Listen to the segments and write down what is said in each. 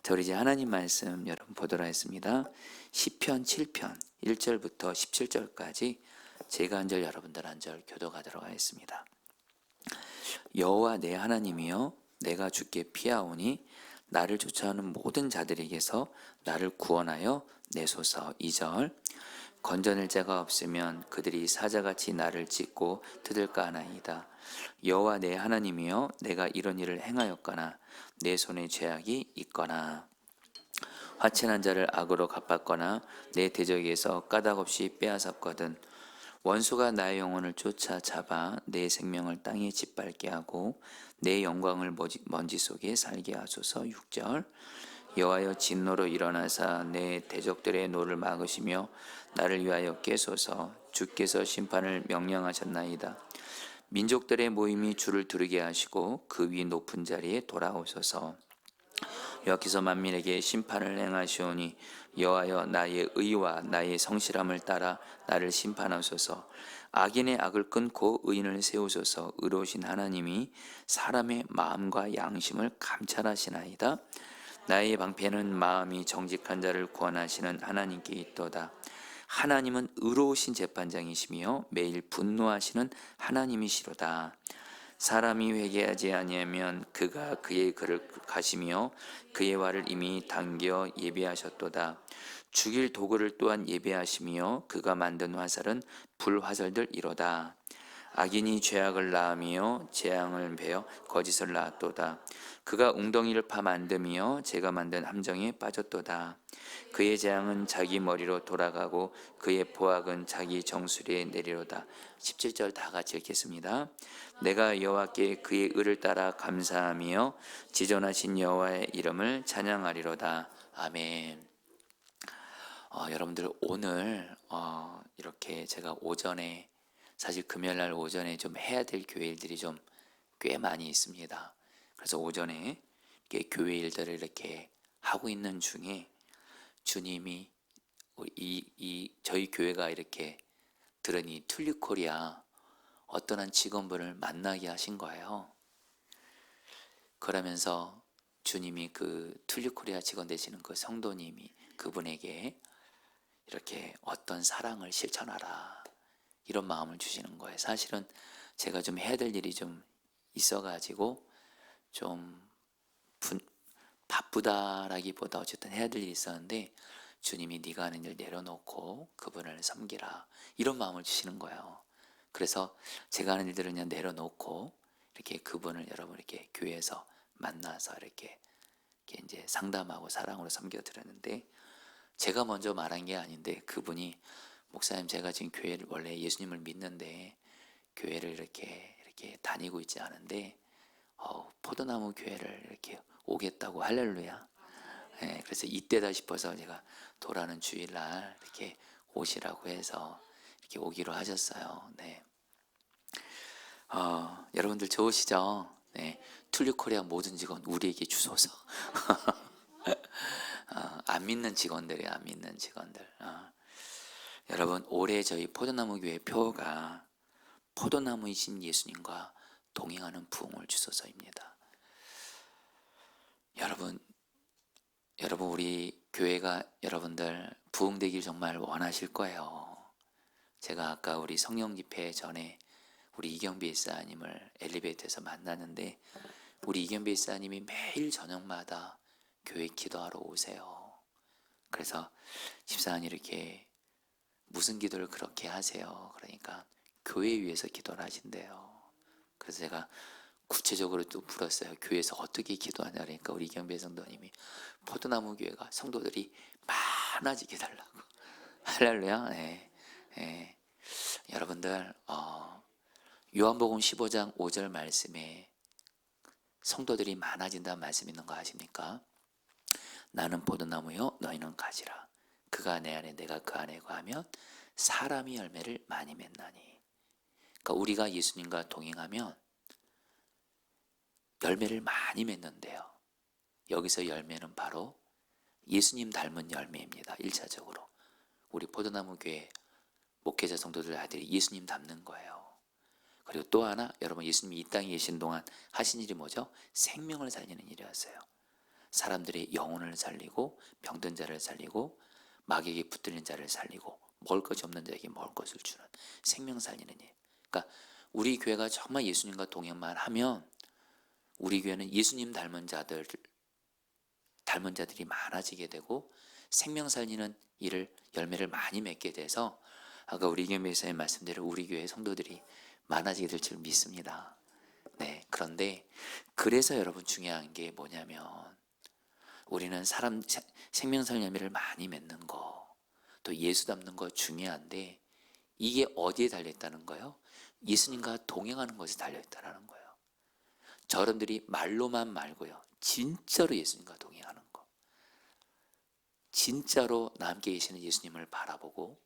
자, 우리 이제 하나님 말씀 여러분 보도록 하겠습니다. 시편 7편 1절부터 17절까지 제가 한 절 여러분들 한 절 교독하도록 하겠습니다. 여호와 내 하나님이여, 내가 주께 피하오니 나를 쫓아오는 모든 자들에게서 나를 구원하여 내소서. 2절. 건져낼 자가 없으면 그들이 사자같이 나를 찢고 뜯을까 하나이다. 여호와 내 하나님이여, 내가 이런 일을 행하였거나 내 손에 죄악이 있거나 화친한 자를 악으로 갚았거나 내 대적에서 까닭없이 빼앗았거든 원수가 나의 영혼을 쫓아 잡아 내 생명을 땅에 짓밟게 하고 내 영광을 먼지 속에 살게 하소서. 6절. 여호와여, 진노로 일어나사 내 대적들의 노를 막으시며 나를 위하여 깨소서. 주께서 심판을 명령하셨나이다. 민족들의 모임이 주를 두르게 하시고 그 위 높은 자리에 돌아오소서. 여호와께서 만민에게 심판을 행하시오니 여호와여, 나의 의와 나의 성실함을 따라 나를 심판하소서. 악인의 악을 끊고 의인을 세우소서. 의로우신 하나님이 사람의 마음과 양심을 감찰하시나이다. 나의 방패는 마음이 정직한 자를 구원하시는 하나님께 있도다. 하나님은 의로우신 재판장이시며 매일 분노하시는 하나님이시로다. 사람이 회개하지 아니하면 그가 그의 글을 가시며 그의 말을 이미 당겨 예비하셨도다. 죽일 도구를 또한 예비하시며 그가 만든 화살은 불화살들이로다. 악인이 죄악을 낳으며 재앙을 베어 거짓을 낳았도다. 그가 웅덩이를 파 만듦이여 제가 만든 함정에 빠졌도다. 그의 재앙은 자기 머리로 돌아가고 그의 포악은 자기 정수리에 내리로다. 17절 다 같이 읽겠습니다. 내가 여호와께 그의 의를 따라 감사하며 지존하신 여호와의 이름을 찬양하리로다. 아멘. 여러분들 오늘 이렇게 제가 오전에, 사실 금요일날 오전에 좀 해야 될 교회 일들이 좀 꽤 많이 있습니다. 그래서 오전에 이렇게 교회 일들을 이렇게 하고 있는 중에 주님이 저희 교회가 이렇게 들으니 튤립코리아 어떤 한 직원분을 만나게 하신 거예요. 그러면서 주님이 그 튤립코리아 직원 되시는 그 성도님이 그분에게 이렇게 어떤 사랑을 실천하라, 이런 마음을 주시는 거예요. 사실은 제가 좀 해야 될 일이 좀 있어가지고 좀 바쁘다라기보다 어쨌든 해야 될 일이 있었는데 주님이 네가 하는 일 내려놓고 그분을 섬기라, 이런 마음을 주시는 거예요. 그래서 제가 하는 일들을 그냥 내려놓고 이렇게 그분을 여러분 이렇게 교회에서 만나서 이렇게 이제 상담하고 사랑으로 섬겨드렸는데, 제가 먼저 말한 게 아닌데 그분이 목사님, 제가 지금 교회를 원래 예수님을 믿는데 교회를 이렇게 다니고 있지 않은데 포도나무 교회를 이렇게 오겠다고, 할렐루야. 네, 그래서 이때다 싶어서 제가 돌아오는 주일날 이렇게 오시라고 해서 이렇게 오기로 하셨어요. 네. 여러분들 좋으시죠? 네. 튤립코리아 모든 직원 우리에게 주소서. 안 믿는 직원들이에요. 안 믿는 직원들. 여러분, 올해 저희 포도나무 교회 표가 포도나무이신 예수님과 동행하는 부흥을 주소서입니다. 여러분 우리 교회가 여러분들 부흥되길 정말 원하실 거예요. 제가 아까 우리 성령 집회 전에 우리 이경비 집사님을 엘리베이터에서 만났는데 우리 이경비 집사님이 매일 저녁마다 교회 기도하러 오세요. 그래서 집사님 이렇게 무슨 기도를 그렇게 하세요? 그러니까 교회 위해서 기도를 하신대요. 그래서 제가 구체적으로 또 물었어요. 교회에서 어떻게 기도하냐. 그러니까 우리 이경배 성도님이 포도나무 교회가 성도들이 많아지게 달라고. 할렐루야. 네. 네. 여러분들 요한복음 15장 5절 말씀에 성도들이 많아진다는 말씀 있는 거 아십니까? 나는 포도나무요 너희는 가지라. 그가 내 안에 내가 그 안에 거하면 사람이 열매를 많이 맺나니. 그러니까 우리가 예수님과 동행하면 열매를 많이 맺는데요. 여기서 열매는 바로 예수님 닮은 열매입니다. 1차적으로 우리 포도나무 교회 목회자 성도들 아들이 예수님 닮는 거예요. 그리고 또 하나, 여러분 예수님이 이 땅에 계신 동안 하신 일이 뭐죠? 생명을 살리는 일이었어요. 사람들의 영혼을 살리고 병든 자를 살리고 마귀에게 붙들린 자를 살리고 먹을 것이 없는 자에게 먹을 것을 주는 생명 살리는 일. 그러니까 우리 교회가 정말 예수님과 동행만 하면 우리 교회는 예수님 닮은 자들이 많아지게 되고 생명 살리는 일을 열매를 많이 맺게 돼서 아까 우리 교회 매사의 말씀대로 우리 교회 성도들이 많아지게 될 줄 믿습니다. 네, 그런데 그래서 여러분 중요한 게 뭐냐면 우리는 생명 살리는 열매를 많이 맺는 거, 또 예수 닮는 거 중요한데 이게 어디에 달려있다는 거예요? 예수님과 동행하는 것에 달려있다는 거예요. 여러분들이 말로만 말고요, 진짜로 예수님과 동행하는 거, 진짜로 나 함께 계시는 예수님을 바라보고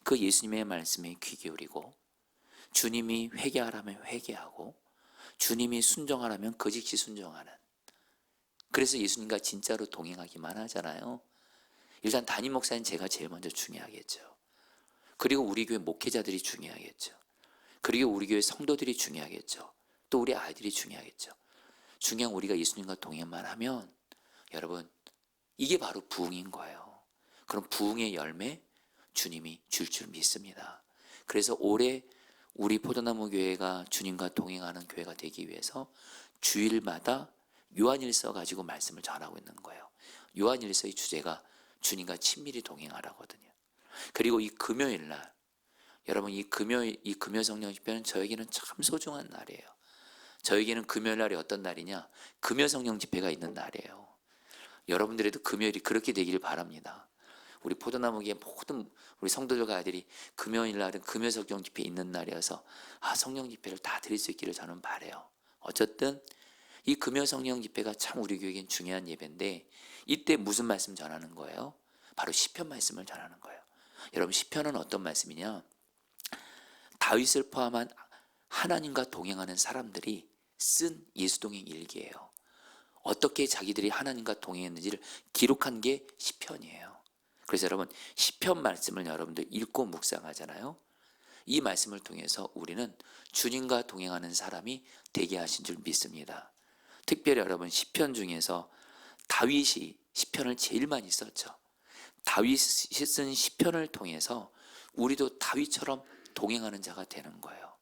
그 예수님의 말씀에 귀 기울이고 주님이 회개하라면 회개하고 주님이 순종하라면 그 즉시 순종하는, 그래서 예수님과 진짜로 동행하기만 하잖아요. 일단 담임 목사님 제가 제일 먼저 중요하겠죠. 그리고 우리 교회 목회자들이 중요하겠죠. 그리고 우리 교회 성도들이 중요하겠죠. 또 우리 아이들이 중요하겠죠. 중요한 우리가 예수님과 동행만 하면 여러분 이게 바로 부흥인 거예요. 그럼 부흥의 열매 주님이 줄 믿습니다. 그래서 올해 우리 포도나무 교회가 주님과 동행하는 교회가 되기 위해서 주일마다 요한일서 가지고 말씀을 전하고 있는 거예요. 요한일서의 주제가 주님과 친밀히 동행하라거든요. 그리고 이 금요일 날 여러분 이 금요 성령 집회는 저에게는 참 소중한 날이에요. 저에게는 금요일 날이 어떤 날이냐? 금요 성령 집회가 있는 날이에요. 여러분들에도 금요일이 그렇게 되기를 바랍니다. 우리 포도나무교회 모든 우리 성도들과 아이들이 금요일 날은 금요 성령 집회 있는 날이어서 성령 집회를 다 드릴 수 있기를 저는 바라요. 어쨌든 이 금요 성령 집회가 참 우리 교회에겐 중요한 예배인데 이때 무슨 말씀 전하는 거예요? 바로 시편 말씀을 전하는 거예요. 여러분 시편은 어떤 말씀이냐? 다윗을 포함한 하나님과 동행하는 사람들이 쓴 예수동행 일기예요. 어떻게 자기들이 하나님과 동행했는지를 기록한 게 시편이에요. 그래서 여러분 시편 말씀을 여러분들 읽고 묵상하잖아요. 이 말씀을 통해서 우리는 주님과 동행하는 사람이 되게 하신 줄 믿습니다. 특별히 여러분 시편 중에서 다윗이 시편을 제일 많이 썼죠. 다윗이 쓴 시편을 통해서 우리도 다윗처럼 동행하는 자가 되는 거예요.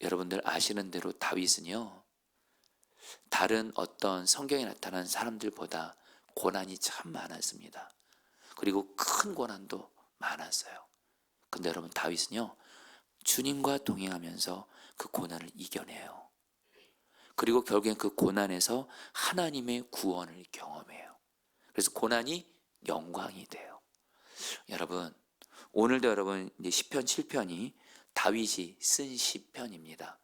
여러분들 아시는 대로 다윗은요, 다른 어떤 성경에 나타난 사람들보다 고난이 참 많았습니다. 그리고 큰 고난도 많았어요. 근데 여러분 다윗은요, 주님과 동행하면서 그 고난을 이겨내요. 그리고 결국엔 그 고난에서 하나님의 구원을 경험해요. 그래서 고난이 영광이 돼요. 여러분 오늘도 여러분 이제 시편 7편이 다윗이 쓴 시편입니다.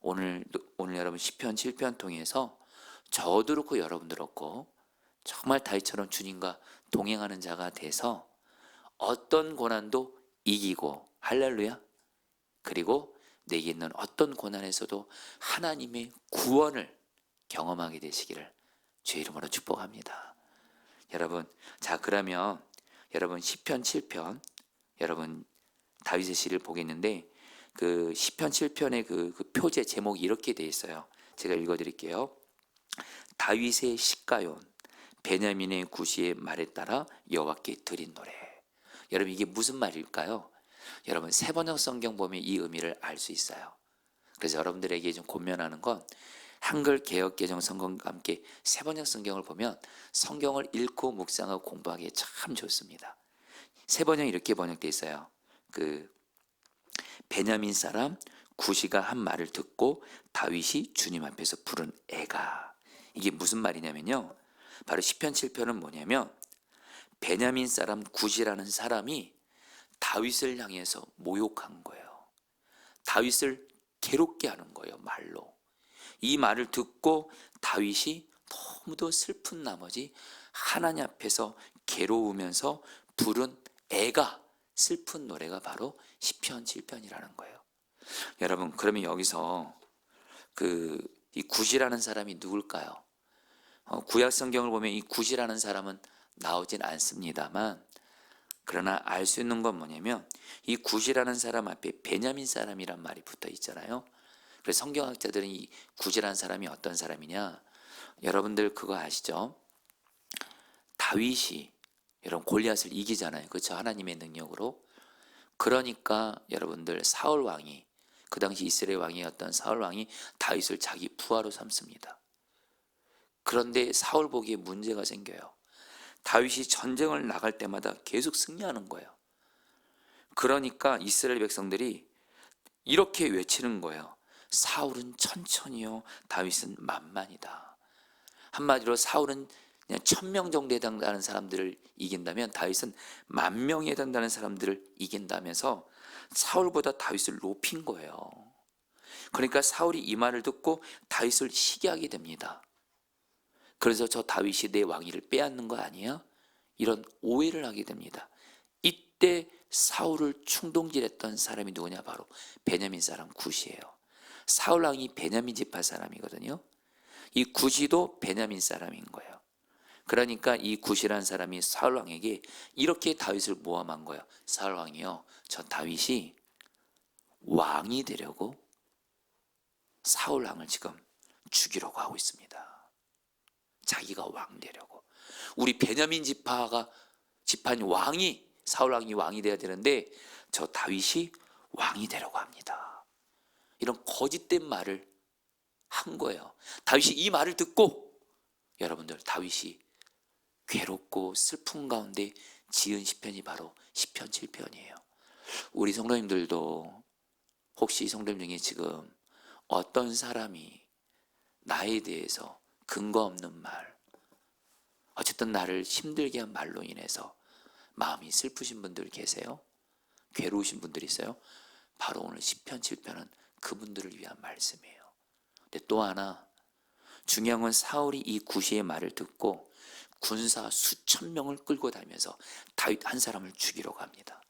오늘 여러분 시편 7편 통해서 저도 그렇고 여러분도 그렇고 정말 다윗처럼 주님과 동행하는 자가 돼서 어떤 고난도 이기고, 할렐루야, 그리고 내게 있는 어떤 고난에서도 하나님의 구원을 경험하게 되시기를 주의 이름으로 축복합니다. 여러분, 자 그러면 여러분 시편 7편 여러분 다윗의 시를 보겠는데 그 시편 7편의 그 표제 제목이 이렇게 돼 있어요. 제가 읽어드릴게요. 다윗의 시가yon, 베냐민의 구시의 말에 따라 여호와께 드린 노래. 여러분 이게 무슨 말일까요? 여러분 세번역 성경 보면 이 의미를 알 수 있어요. 그래서 여러분들에게 좀 권면하는 건 한글 개역 개정 성경과 함께 세번역 성경을 보면 성경을 읽고 묵상하고 공부하기에 참 좋습니다. 세번역 이렇게 번역되어 있어요. 그 베냐민 사람 구시가 한 말을 듣고 다윗이 주님 앞에서 부른 애가, 이게 무슨 말이냐면요, 바로 시편 7편은 뭐냐면 베냐민 사람 구시라는 사람이 다윗을 향해서 모욕한 거예요. 다윗을 괴롭게 하는 거예요, 말로. 이 말을 듣고 다윗이 너무도 슬픈 나머지 하나님 앞에서 괴로우면서 부른 애가, 슬픈 노래가 바로 시편 7편이라는 거예요. 여러분 그러면 여기서 이 구시라는 사람이 누굴까요? 구약 성경을 보면 이 구시라는 사람은 나오진 않습니다만, 그러나 알 수 있는 건 뭐냐면 이 구시라는 사람 앞에 베냐민 사람이란 말이 붙어 있잖아요. 그래서 성경학자들은 이 구시라는 사람이 어떤 사람이냐, 여러분들 그거 아시죠? 다윗이 여러분 골리앗을 이기잖아요. 그렇죠? 하나님의 능력으로. 그러니까 여러분들 사울 왕이, 그 당시 이스라엘 왕이었던 사울 왕이 다윗을 자기 부하로 삼습니다. 그런데 사울 보기에 문제가 생겨요. 다윗이 전쟁을 나갈 때마다 계속 승리하는 거예요. 그러니까 이스라엘 백성들이 이렇게 외치는 거예요. 사울은 천천히요, 다윗은 만만이다. 한마디로 사울은 그냥 1000명 정도에 해당하는 사람들을 이긴다면 다윗은 10,000명에 해당하는 사람들을 이긴다면서 사울보다 다윗을 높인 거예요. 그러니까 사울이 이 말을 듣고 다윗을 시기하게 됩니다. 그래서 저 다윗이 내 왕위를 빼앗는 거 아니야? 이런 오해를 하게 됩니다. 이때 사울을 충동질했던 사람이 누구냐? 바로 베냐민 사람 굿이에요. 사울 왕이 베냐민 지파 사람이거든요. 이 굿이도 베냐민 사람인 거예요. 그러니까 이 굿이라는 사람이 사울 왕에게 이렇게 다윗을 모함한 거예요. 사울 왕이요, 저 다윗이 왕이 되려고 사울 왕을 지금 죽이려고 하고 있습니다. 자기가 왕 되려고. 우리 베냐민 지파인 왕이, 사울 왕이 왕이 돼야 되는데 저 다윗이 왕이 되려고 합니다. 이런 거짓된 말을 한 거예요. 다윗이 이 말을 듣고 여러분들 다윗이 괴롭고 슬픈 가운데 지은 시편이 바로 시편 7편이에요. 우리 성도님들도 혹시 성도님 중에 지금 어떤 사람이 나에 대해서 근거 없는 말, 어쨌든 나를 힘들게 한 말로 인해서 마음이 슬프신 분들 계세요? 괴로우신 분들 있어요? 바로 오늘 시편 7편은 그분들을 위한 말씀이에요. 근데 또 하나 중요한 건 사울이 이 굿이의 말을 듣고 군사 수천 명을 끌고 다니면서 다윗 한 사람을 죽이려고 합니다.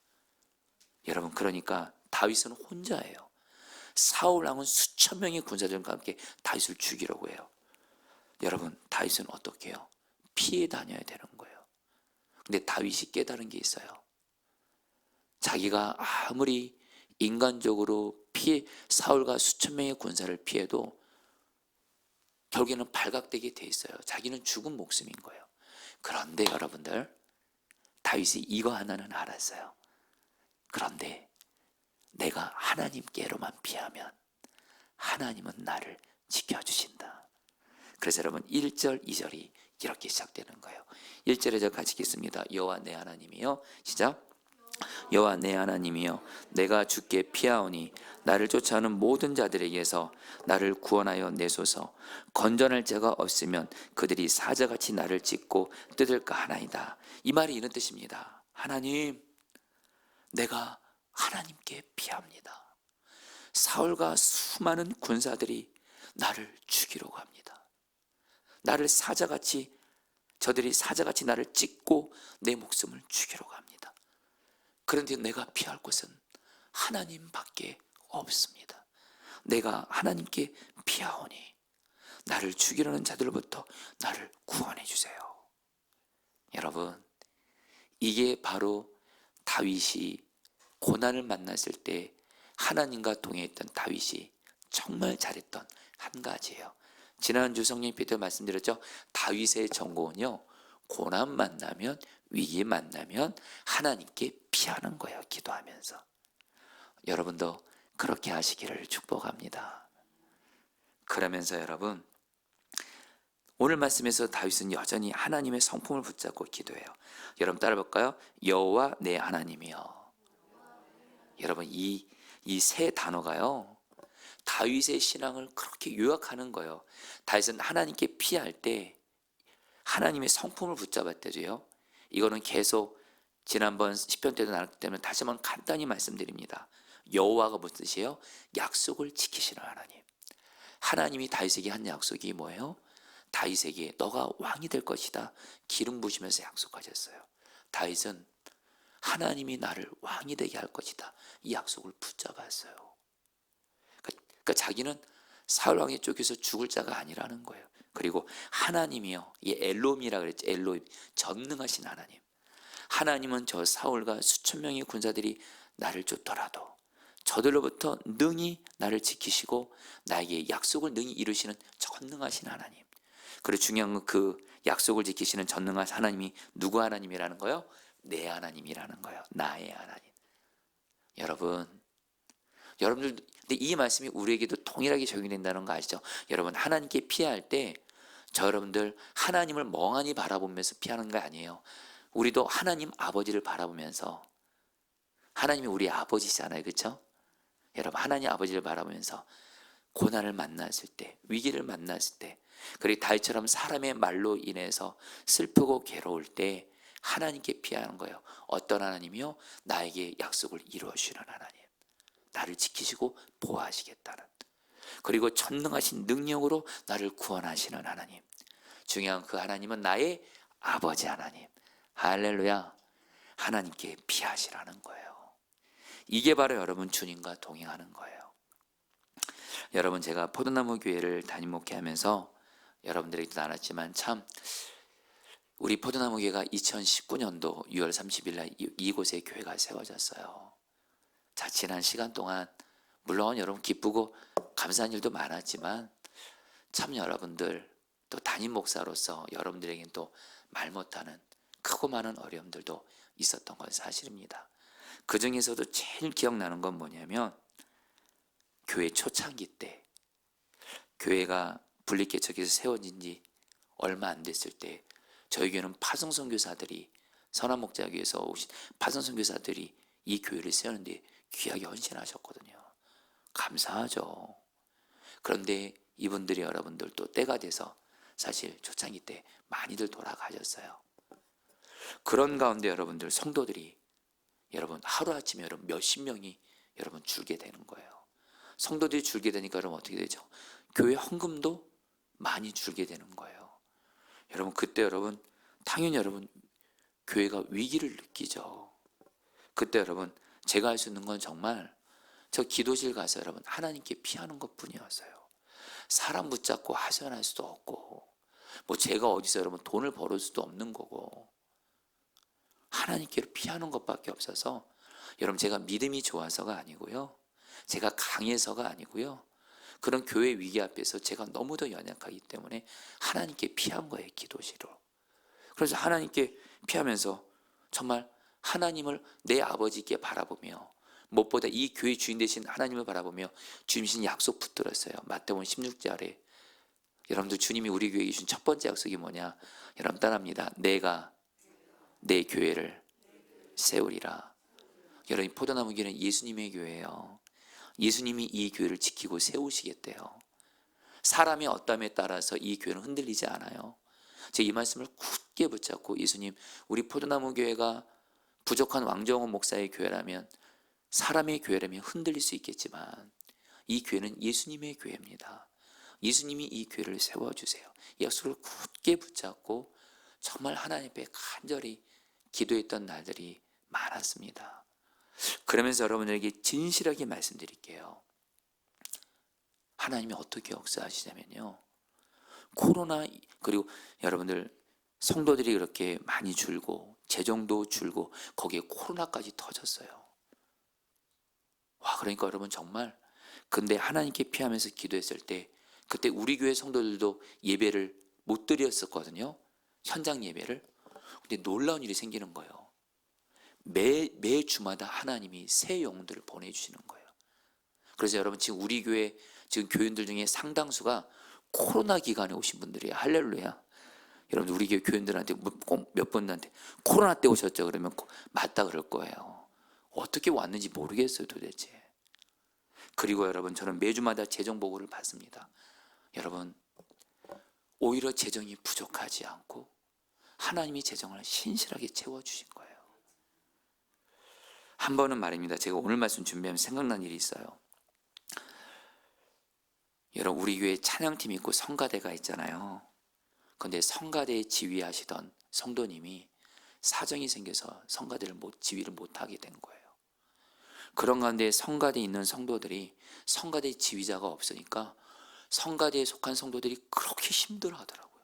여러분, 그러니까 다윗은 혼자예요. 사울 왕은 수천 명의 군사들과 함께 다윗을 죽이려고 해요. 여러분, 다윗은 어떻게 해요? 피해 다녀야 되는 거예요. 근데 다윗이 깨달은 게 있어요. 자기가 아무리 인간적으로 사울과 수천 명의 군사를 피해도 결국에는 발각되게 돼 있어요. 자기는 죽은 목숨인 거예요. 그런데 여러분들, 다윗이 이거 하나는 알았어요. 그런데 내가 하나님께로만 피하면 하나님은 나를 지켜주신다. 그래서 여러분 1절 2절이 이렇게 시작되는 거예요. 1절에 저 같이 읽겠습니다. 여호와 내 하나님이여, 시작. 여호와 내 하나님이여, 내가 주께 피하오니 나를 쫓아오는 모든 자들에게서 나를 구원하여 내소서. 건전할 자가 없으면 그들이 사자같이 나를 찢고 뜯을까 하나이다. 이 말이 이런 뜻입니다. 하나님, 내가 하나님께 피합니다. 사울과 수많은 군사들이 나를 죽이려고 합니다. 저들이 사자같이 나를 찢고 내 목숨을 죽이려고 합니다. 그런데 내가 피할 곳은 하나님밖에 없습니다. 내가 하나님께 피하오니 나를 죽이려는 자들로부터 나를 구원해 주세요. 여러분, 이게 바로 다윗이 고난을 만났을 때 하나님과 동행했던 다윗이 정말 잘했던 한 가지예요. 지난주 성령 비도 말씀드렸죠. 다윗의 전공은요, 고난 만나면, 위기 만나면 하나님께 피하는 거예요. 기도하면서. 여러분도 그렇게 하시기를 축복합니다. 그러면서 여러분, 오늘 말씀에서 다윗은 여전히 하나님의 성품을 붙잡고 기도해요. 여러분 따라 볼까요? 여호와 내 하나님이여. 여러분, 이 세 단어가요, 다윗의 신앙을 그렇게 요약하는 거예요. 다윗은 하나님께 피할 때 하나님의 성품을 붙잡았대도요. 이거는 계속 지난번 시편 때도 나눴기 때문에 다시 한번 간단히 말씀드립니다. 여호와가 무슨 뜻이에요? 약속을 지키시는 하나님. 하나님이 다윗에게 한 약속이 뭐예요? 다윗에게 너가 왕이 될 것이다 기름 부으시면서 약속하셨어요. 다윗은 하나님이 나를 왕이 되게 할 것이다, 이 약속을 붙잡았어요. 그러니까 자기는 사울 왕의 쪽에서 죽을 자가 아니라는 거예요. 그리고 하나님이요, 이 엘롬이라 그랬죠. 엘롬, 전능하신 하나님. 하나님은 저 사울과 수천 명의 군사들이 나를 쫓더라도 저들로부터 능히 나를 지키시고 나에게 약속을 능히 이루시는 전능하신 하나님. 그리고 중요한 건 그 약속을 지키시는 전능한 하나님이 누구 하나님이라는 거요? 내 하나님이라는 거예요. 나의 하나님. 여러분들 근데 이 말씀이 우리에게도 동일하게 적용이 된다는 거 아시죠? 여러분 하나님께 피할 때 저 여러분들 하나님을 멍하니 바라보면서 피하는 거 아니에요. 우리도 하나님 아버지를 바라보면서, 하나님이 우리 아버지잖아요, 그렇죠? 여러분 하나님 아버지를 바라보면서 고난을 만났을 때, 위기를 만났을 때, 그리고 다윗처럼 사람의 말로 인해서 슬프고 괴로울 때 하나님께 피하는 거예요. 어떤 하나님이요? 나에게 약속을 이루어 주시는 하나님, 나를 지키시고 보호하시겠다는, 그리고 전능하신 능력으로 나를 구원하시는 하나님. 중요한 그 하나님은 나의 아버지 하나님. 할렐루야. 하나님께 피하시라는 거예요. 이게 바로 여러분 주님과 동행하는 거예요. 여러분 제가 포도나무 교회를 담임 목회하면서 여러분들에게도 나눴지만 참 우리 포도나무 교회가 2019년도 6월 30일 날 이곳에 교회가 세워졌어요. 자, 지난 시간 동안 물론 여러분 기쁘고 감사한 일도 많았지만 참 여러분들 또 담임 목사로서 여러분들에게는 또 말 못하는 크고 많은 어려움들도 있었던 건 사실입니다. 그 중에서도 제일 기억나는 건 뭐냐면 교회 초창기 때 교회가 분립개척에서 세워진 지 얼마 안 됐을 때 저희 교회는 파송선교사들이, 선한목자교회에서 오신 파송선교사들이 이 교회를 세우는데 귀하게 헌신하셨거든요. 감사하죠. 그런데 이분들이 여러분들 또 때가 돼서 사실 초창기 때 많이들 돌아가셨어요. 그런 가운데 여러분들 성도들이 여러분 하루아침에 여러분 몇십 명이 여러분 줄게 되는 거예요. 성도들이 줄게 되니까 여러분 어떻게 되죠? 교회 헌금도 많이 줄게 되는 거예요. 여러분 그때 여러분 당연히 여러분 교회가 위기를 느끼죠. 그때 여러분 제가 할 수 있는 건 정말 저 기도실 가서 여러분 하나님께 피하는 것 뿐이었어요. 사람 붙잡고 하소연할 수도 없고 뭐 제가 어디서 여러분 돈을 벌을 수도 없는 거고 하나님께로 피하는 것밖에 없어서 여러분 제가 믿음이 좋아서가 아니고요, 제가 강해서가 아니고요, 그런 교회 위기 앞에서 제가 너무도 연약하기 때문에 하나님께 피한 거예요, 기도실로. 그래서 하나님께 피하면서 정말 하나님을 내 아버지께 바라보며 무엇보다 이 교회 주인 되신 하나님을 바라보며 주님신 약속 붙들었어요. 마태복음 16절에 여러분들 주님이 우리 교회에 주신 첫 번째 약속이 뭐냐? 여러분 따라합니다. 내가 내 교회를 세우리라. 여러분 포도나무 교회는 예수님의 교회예요. 예수님이 이 교회를 지키고 세우시겠대요. 사람의 어떠함에 따라서 이 교회는 흔들리지 않아요. 제가 이 말씀을 굳게 붙잡고 예수님 우리 포도나무 교회가 부족한 왕정원 목사의 교회라면, 사람의 교회라면 흔들릴 수 있겠지만 이 교회는 예수님의 교회입니다. 예수님이 이 교회를 세워주세요. 이 약속을 굳게 붙잡고 정말 하나님 앞에 간절히 기도했던 날들이 많았습니다. 그러면서 여러분들에게 진실하게 말씀드릴게요. 하나님이 어떻게 역사하시냐면요, 코로나 그리고 여러분들 성도들이 그렇게 많이 줄고 재정도 줄고 거기에 코로나까지 터졌어요. 와, 그러니까 여러분 정말 근데 하나님께 피하면서 기도했을 때 그때 우리 교회 성도들도 예배를 못 드렸었거든요. 현장 예배를. 근데 놀라운 일이 생기는 거예요. 매 주마다 하나님이 새 영혼들을 보내주시는 거예요. 그래서 여러분 지금 우리 교회 지금 교인들 중에 상당수가 코로나 기간에 오신 분들이에요. 할렐루야. 여러분 우리 교회 교인들한테 꼭 몇 분한테 코로나 때 오셨죠? 그러면 맞다 그럴 거예요. 어떻게 왔는지 모르겠어요 도대체. 그리고 여러분 저는 매주마다 재정 보고를 받습니다. 여러분 오히려 재정이 부족하지 않고 하나님이 재정을 신실하게 채워주신 거예요. 한 번은 말입니다. 제가 오늘 말씀 준비하면서 생각난 일이 있어요. 여러분 우리 교회 찬양팀이 있고 성가대가 있잖아요. 그런데 성가대에 지휘하시던 성도님이 사정이 생겨서 성가대를 지휘를 못하게 된 거예요. 그런 가운데 성가대에 있는 성도들이 성가대 지휘자가 없으니까 성가대에 속한 성도들이 그렇게 힘들어하더라고요.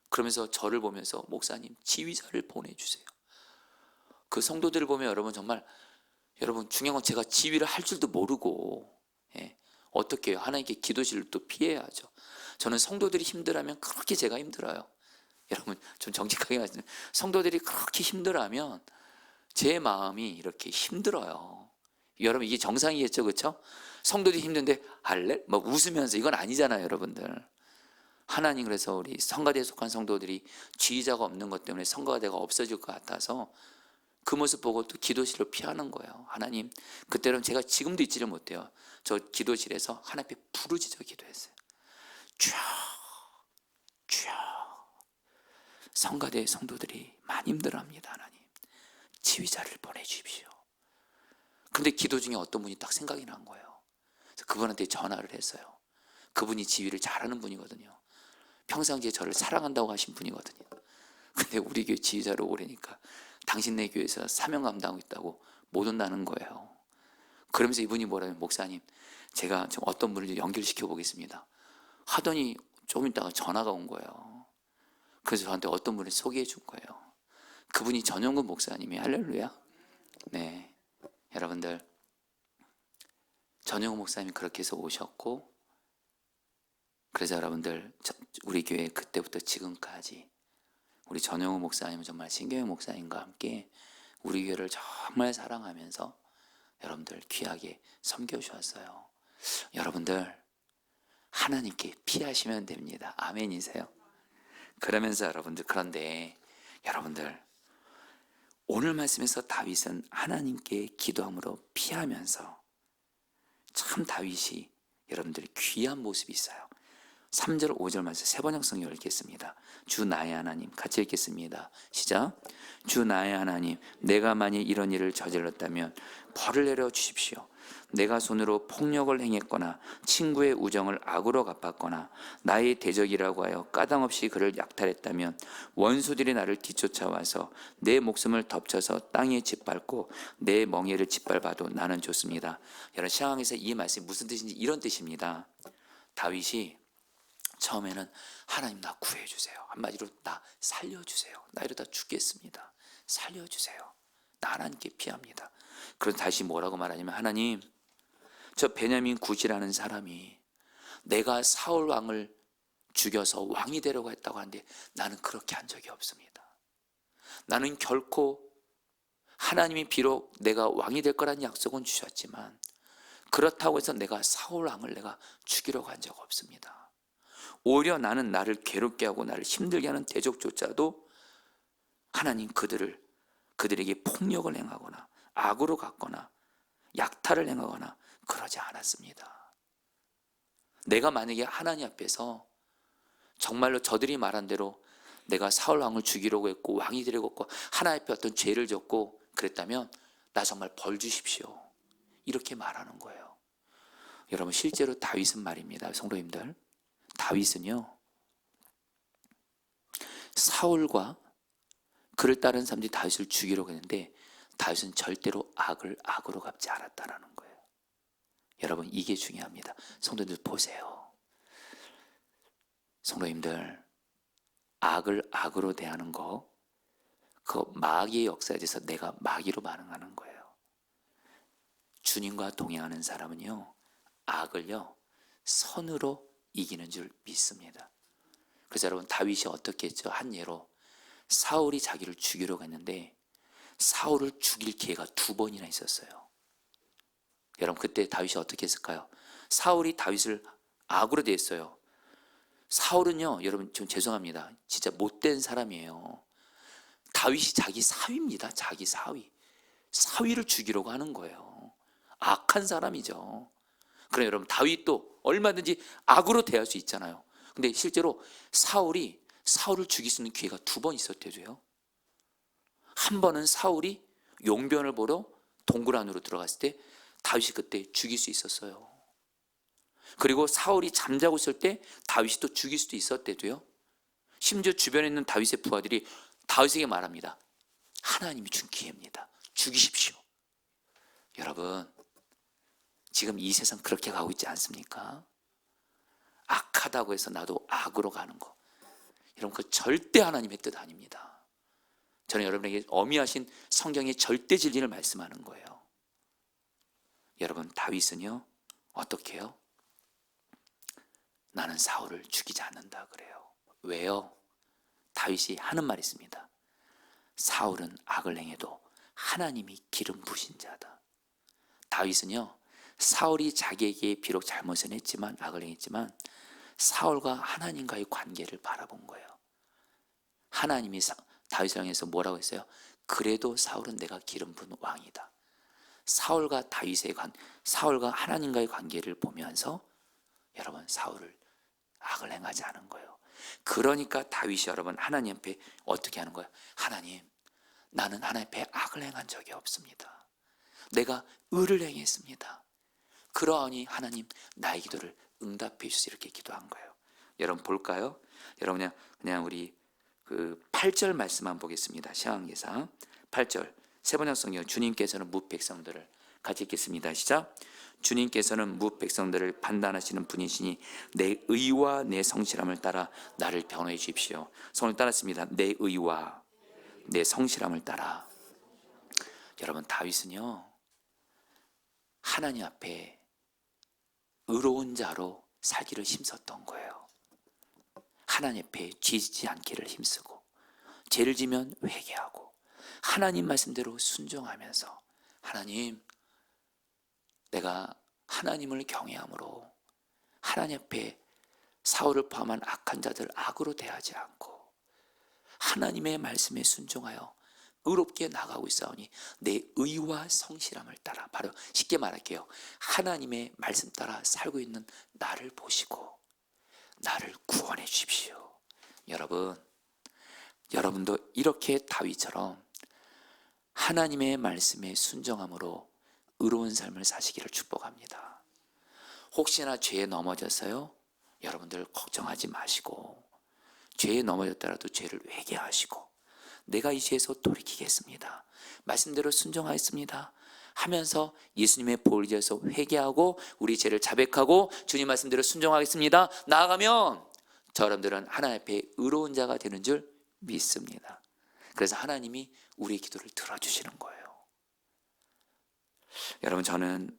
그러면서 저를 보면서 목사님 지휘자를 보내주세요. 그 성도들을 보면 여러분 정말 여러분 중요한 건 제가 지휘를 할 줄도 모르고 어떻게 해요? 하나님께 기도실을 또 피해야죠. 저는 성도들이 힘들어하면 그렇게 제가 힘들어요. 여러분 좀 정직하게 말씀드리면 성도들이 그렇게 힘들어하면 제 마음이 이렇게 힘들어요. 여러분 이게 정상이겠죠, 그렇죠? 성도들이 힘든데 할래? 뭐 웃으면서 이건 아니잖아요, 여러분들. 하나님 그래서 우리 성가대에 속한 성도들이 지휘자가 없는 것 때문에 성가대가 없어질 것 같아서 그 모습 보고 또 기도실로 피하는 거예요. 하나님, 그때는 제가 지금도 잊지를 못해요. 저 기도실에서 하나님 앞에 부르짖어 기도했어요. 주여, 주여. 성가대 성도들이 많이 힘들어합니다. 하나님, 지휘자를 보내주십시오. 근데 기도 중에 어떤 분이 딱 생각이 난 거예요. 그래서 그분한테 전화를 했어요. 그분이 지휘를 잘하는 분이거든요. 평상시에 저를 사랑한다고 하신 분이거든요. 근데 우리 교회 지휘자로 오래니까 당신네 교회에서 사명 감당하고 있다고 못 온다는 거예요. 그러면서 이분이 뭐라면, 목사님 제가 좀 어떤 분을 연결시켜 보겠습니다 하더니 조금 있다가 전화가 온 거예요. 그래서 저한테 어떤 분을 소개해 준 거예요. 그분이 전영근 목사님이. 할렐루야. 네, 여러분들 전영근 목사님이 그렇게 해서 오셨고, 그래서 여러분들 우리 교회 그때부터 지금까지 우리 전영우 목사님은 정말 신경영 목사님과 함께 우리 교회를 정말 사랑하면서 여러분들 귀하게 섬겨주셨어요. 여러분들 하나님께 피하시면 됩니다. 아멘이세요? 그러면서 여러분들, 그런데 여러분들 오늘 말씀에서 다윗은 하나님께 기도함으로 피하면서 참 다윗이 여러분들이 귀한 모습이 있어요. 3절 5절 말씀 세 번역 성경을 읽겠습니다. 주 나의 하나님, 같이 읽겠습니다. 시작. 주 나의 하나님, 내가 만일 이런 일을 저질렀다면 벌을 내려 주십시오. 내가 손으로 폭력을 행했거나 친구의 우정을 악으로 갚았거나 나의 대적이라고 하여 까당없이 그를 약탈했다면 원수들이 나를 뒤쫓아와서 내 목숨을 덮쳐서 땅에 짓밟고 내 멍에를 짓밟아도 나는 좋습니다. 여러분, 시황에서 이 말씀이 무슨 뜻인지 이런 뜻입니다. 다윗이 처음에는 하나님 나 구해주세요. 한마디로 나 살려주세요. 나 이러다 죽겠습니다. 살려주세요. 나 하나님께 피합니다. 그럼 다시 뭐라고 말하냐면, 하나님 저 베냐민 굿이라는 사람이 내가 사울 왕을 죽여서 왕이 되려고 했다고 하는데 나는 그렇게 한 적이 없습니다. 나는 결코 하나님이 비록 내가 왕이 될 거라는 약속은 주셨지만 그렇다고 해서 내가 사울 왕을 내가 죽이려고 한 적 없습니다. 오히려 나는 나를 괴롭게 하고 나를 힘들게 하는 대적조차도 하나님 그들에게 폭력을 행하거나 악으로 갚거나 약탈을 행하거나 그러지 않았습니다. 내가 만약에 하나님 앞에서 정말로 저들이 말한 대로 내가 사울 왕을 죽이려고 했고 왕이 되려고 했고 하나님 앞에 어떤 죄를 졌고 그랬다면 나 정말 벌 주십시오, 이렇게 말하는 거예요. 여러분 실제로 다윗은 말입니다. 성도님들, 다윗은요 사울과 그를 따른 사람들이 다윗을 죽이려고 했는데 다윗은 절대로 악을 악으로 갚지 않았다라는 거예요. 여러분 이게 중요합니다. 성도님들 보세요. 성도님들 악을 악으로 대하는 거, 그 마귀의 역사에 대해서 내가 마귀로 반응하는 거예요. 주님과 동행하는 사람은요 악을요 선으로 이기는 줄 믿습니다. 그래서 여러분 다윗이 어떻게 했죠? 한 예로 사울이 자기를 죽이려고 했는데 사울을 죽일 기회가 2번이나 있었어요. 여러분 그때 다윗이 어떻게 했을까요? 사울이 다윗을 악으로 대했어요. 사울은요 여러분 좀 죄송합니다, 진짜 못된 사람이에요. 다윗이 자기 사위입니다. 자기 사위를 죽이려고 하는 거예요. 악한 사람이죠. 그럼 여러분 다윗도 얼마든지 악으로 대할 수 있잖아요. 근데 실제로 사울을 죽일 수 있는 기회가 2번 있었대도요. 한 번은 사울이 용변을 보러 동굴 안으로 들어갔을 때 다윗이 그때 죽일 수 있었어요. 그리고 사울이 잠자고 있을 때 다윗이 또 죽일 수도 있었대도요. 심지어 주변에 있는 다윗의 부하들이 다윗에게 말합니다. 하나님이 준 기회입니다. 죽이십시오. 여러분 지금 이 세상 그렇게 가고 있지 않습니까? 악하다고 해서 나도 악으로 가는 거, 여러분 그 절대 하나님의 뜻 아닙니다. 저는 여러분에게 어미하신 성경의 절대 진리를 말씀하는 거예요. 여러분 다윗은요 어떻게 해요? 나는 사울을 죽이지 않는다 그래요. 왜요? 다윗이 하는 말이 있습니다. 사울은 악을 행해도 하나님이 기름 부으신 자다. 다윗은요, 사울이 자기에게 비록 잘못은 했지만, 악을 행했지만 사울과 하나님과의 관계를 바라본 거예요. 하나님이 다윗을 향해서 뭐라고 했어요? 그래도 사울은 내가 기름 부은 왕이다. 사울과 하나님과의 관계를 보면서 여러분, 사울을 악을 행하지 않은 거예요. 그러니까 다윗이 여러분, 하나님 앞에 어떻게 하는 거예요? 하나님, 나는 하나님 앞에 악을 행한 적이 없습니다. 내가 의를 행했습니다. 그러하니 하나님, 나의 기도를 응답해 주시오. 이렇게 기도한 거예요. 여러분 볼까요? 여러분 그냥 우리 그 8절 말씀만 보겠습니다. 신약성경 8절 세번역 성경. 주님께서는 뭇 백성들을 같이 읽겠습니다. 시작. 주님께서는 뭇 백성들을 판단하시는 분이시니 내 의와 내 성실함을 따라 나를 변호해 주십시오. 성을 따랐습니다. 내 의와 내 성실함을 따라. 여러분, 다윗은요, 하나님 앞에 의로운 자로 살기를 힘썼던 거예요. 하나님 앞에 죄지지 않기를 힘쓰고, 죄를 지면 회개하고, 하나님 말씀대로 순종하면서, 하나님, 내가 하나님을 경외함으로 하나님 앞에 사울을 포함한 악한 자들 악으로 대하지 않고 하나님의 말씀에 순종하여 의롭게 나가고 있사오니 내 의와 성실함을 따라, 바로 쉽게 말할게요, 하나님의 말씀 따라 살고 있는 나를 보시고 나를 구원해 주십시오. 여러분도 이렇게 다윗처럼 하나님의 말씀에 순종함으로 의로운 삶을 사시기를 축복합니다. 혹시나 죄에 넘어져서요, 여러분들 걱정하지 마시고, 죄에 넘어졌더라도 죄를 회개하시고, 내가 이 죄에서 돌이키겠습니다, 말씀대로 순종하겠습니다 하면서 예수님의 보혈에서 회개하고 우리 죄를 자백하고 주님 말씀대로 순종하겠습니다 나아가면 저 여러분들은 하나님 앞에 의로운 자가 되는 줄 믿습니다. 그래서 하나님이 우리의 기도를 들어주시는 거예요. 여러분, 저는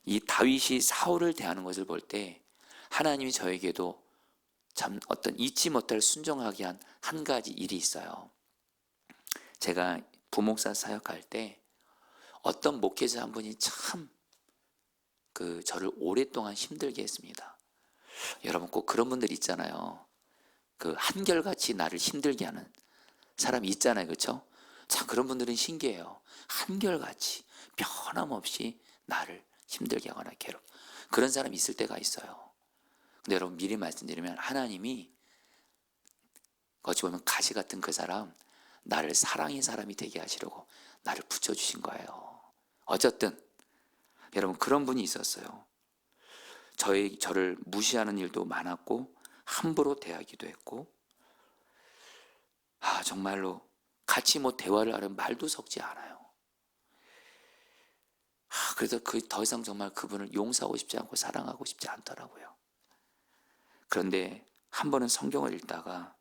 이 다윗이 사울을 대하는 것을 볼 때 하나님이 저에게도 참 어떤 잊지 못할 순종하게 한 가지 일이 있어요. 제가 부목사 사역할 때 어떤 목회자 한 분이 참 저를 오랫동안 힘들게 했습니다. 여러분, 꼭 그런 분들 있잖아요. 한결같이 나를 힘들게 하는 사람이 있잖아요. 그렇죠? 참 그런 분들은 신기해요. 한결같이 변함없이 나를 힘들게 하거나 그런 사람이 있을 때가 있어요. 근데 여러분, 미리 말씀드리면 하나님이 어찌 보면 가시 같은 그 사람, 나를 사랑의 사람이 되게 하시려고 나를 붙여주신 거예요. 어쨌든 여러분, 그런 분이 있었어요. 저를 무시하는 일도 많았고 함부로 대하기도 했고, 정말로 같이 대화를 하려면 말도 섞지 않아요. 그래서 더 이상 정말 그분을 용서하고 싶지 않고 사랑하고 싶지 않더라고요. 그런데 한 번은 성경을 읽다가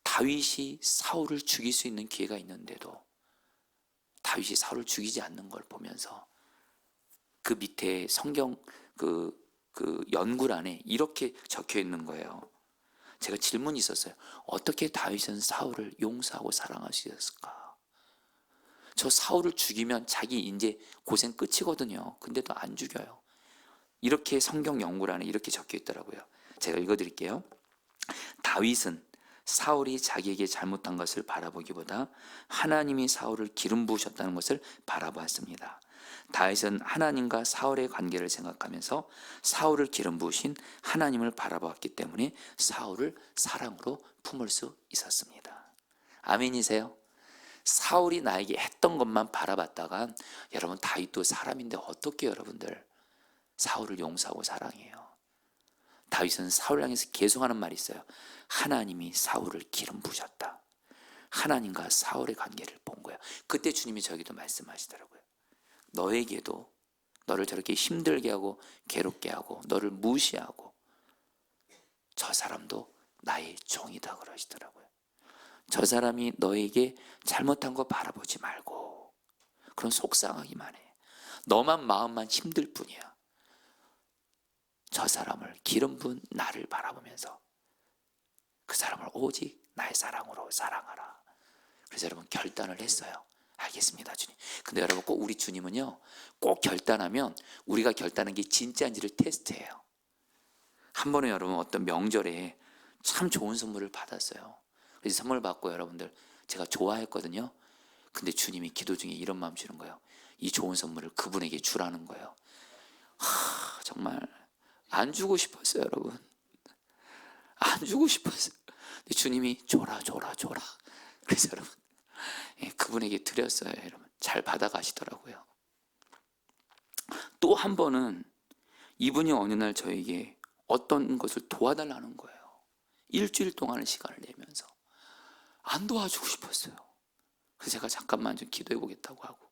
다윗이 사울을 죽일 수 있는 기회가 있는데도 다윗이 사울을 죽이지 않는 걸 보면서 그 밑에 성경 연구란에 이렇게 적혀 있는 거예요. 제가 질문이 있었어요. 어떻게 다윗은 사울을 용서하고 사랑할 수 있었을까? 저 사울을 죽이면 자기 이제 고생 끝이거든요. 근데도 안 죽여요. 이렇게 성경 연구란에 이렇게 적혀 있더라고요. 제가 읽어드릴게요. 다윗은 사울이 자기에게 잘못한 것을 바라보기보다 하나님이 사울을 기름 부으셨다는 것을 바라보았습니다. 다윗은 하나님과 사울의 관계를 생각하면서 사울을 기름 부으신 하나님을 바라보았기 때문에 사울을 사랑으로 품을 수 있었습니다. 아멘이세요? 사울이 나에게 했던 것만 바라봤다가, 여러분, 다윗도 사람인데 어떻게 여러분들 사울을 용서하고 사랑해요? 다윗은 사울을 향해서 계속 하는 말이 있어요. 하나님이 사울을 기름 부으셨다. 하나님과 사울의 관계를 본 거야. 그때 주님이 저에게도 말씀하시더라고요. 너에게도 너를 저렇게 힘들게 하고 괴롭게 하고 너를 무시하고 저 사람도 나의 종이다 그러시더라고요. 저 사람이 너에게 잘못한 거 바라보지 말고 그런 속상하기만 해. 너만 마음만 힘들 뿐이야. 저 사람을 기름 부은 나를 바라보면서 그 사람을 오직 나의 사랑으로 사랑하라. 그래서 여러분 결단을 했어요. 알겠습니다, 주님. 근데 여러분 꼭 우리 주님은요, 꼭 결단하면 우리가 결단한 게 진짜인지를 테스트해요. 한 번에 여러분 어떤 명절에 참 좋은 선물을 받았어요. 그래서 선물 받고 여러분들 제가 좋아했거든요. 근데 주님이 기도 중에 이런 마음 주는 거예요. 이 좋은 선물을 그분에게 주라는 거예요. 정말 안 주고 싶었어요, 여러분. 안 주고 싶었어요. 근데 주님이 줘라. 그래서 여러분 그분에게 드렸어요. 여러분 잘 받아가시더라고요. 또 한 번은 이분이 어느 날 저에게 어떤 것을 도와달라는 거예요. 일주일 동안의 시간을 내면서 안 도와주고 싶었어요. 그래서 제가 잠깐만 좀 기도해 보겠다고 하고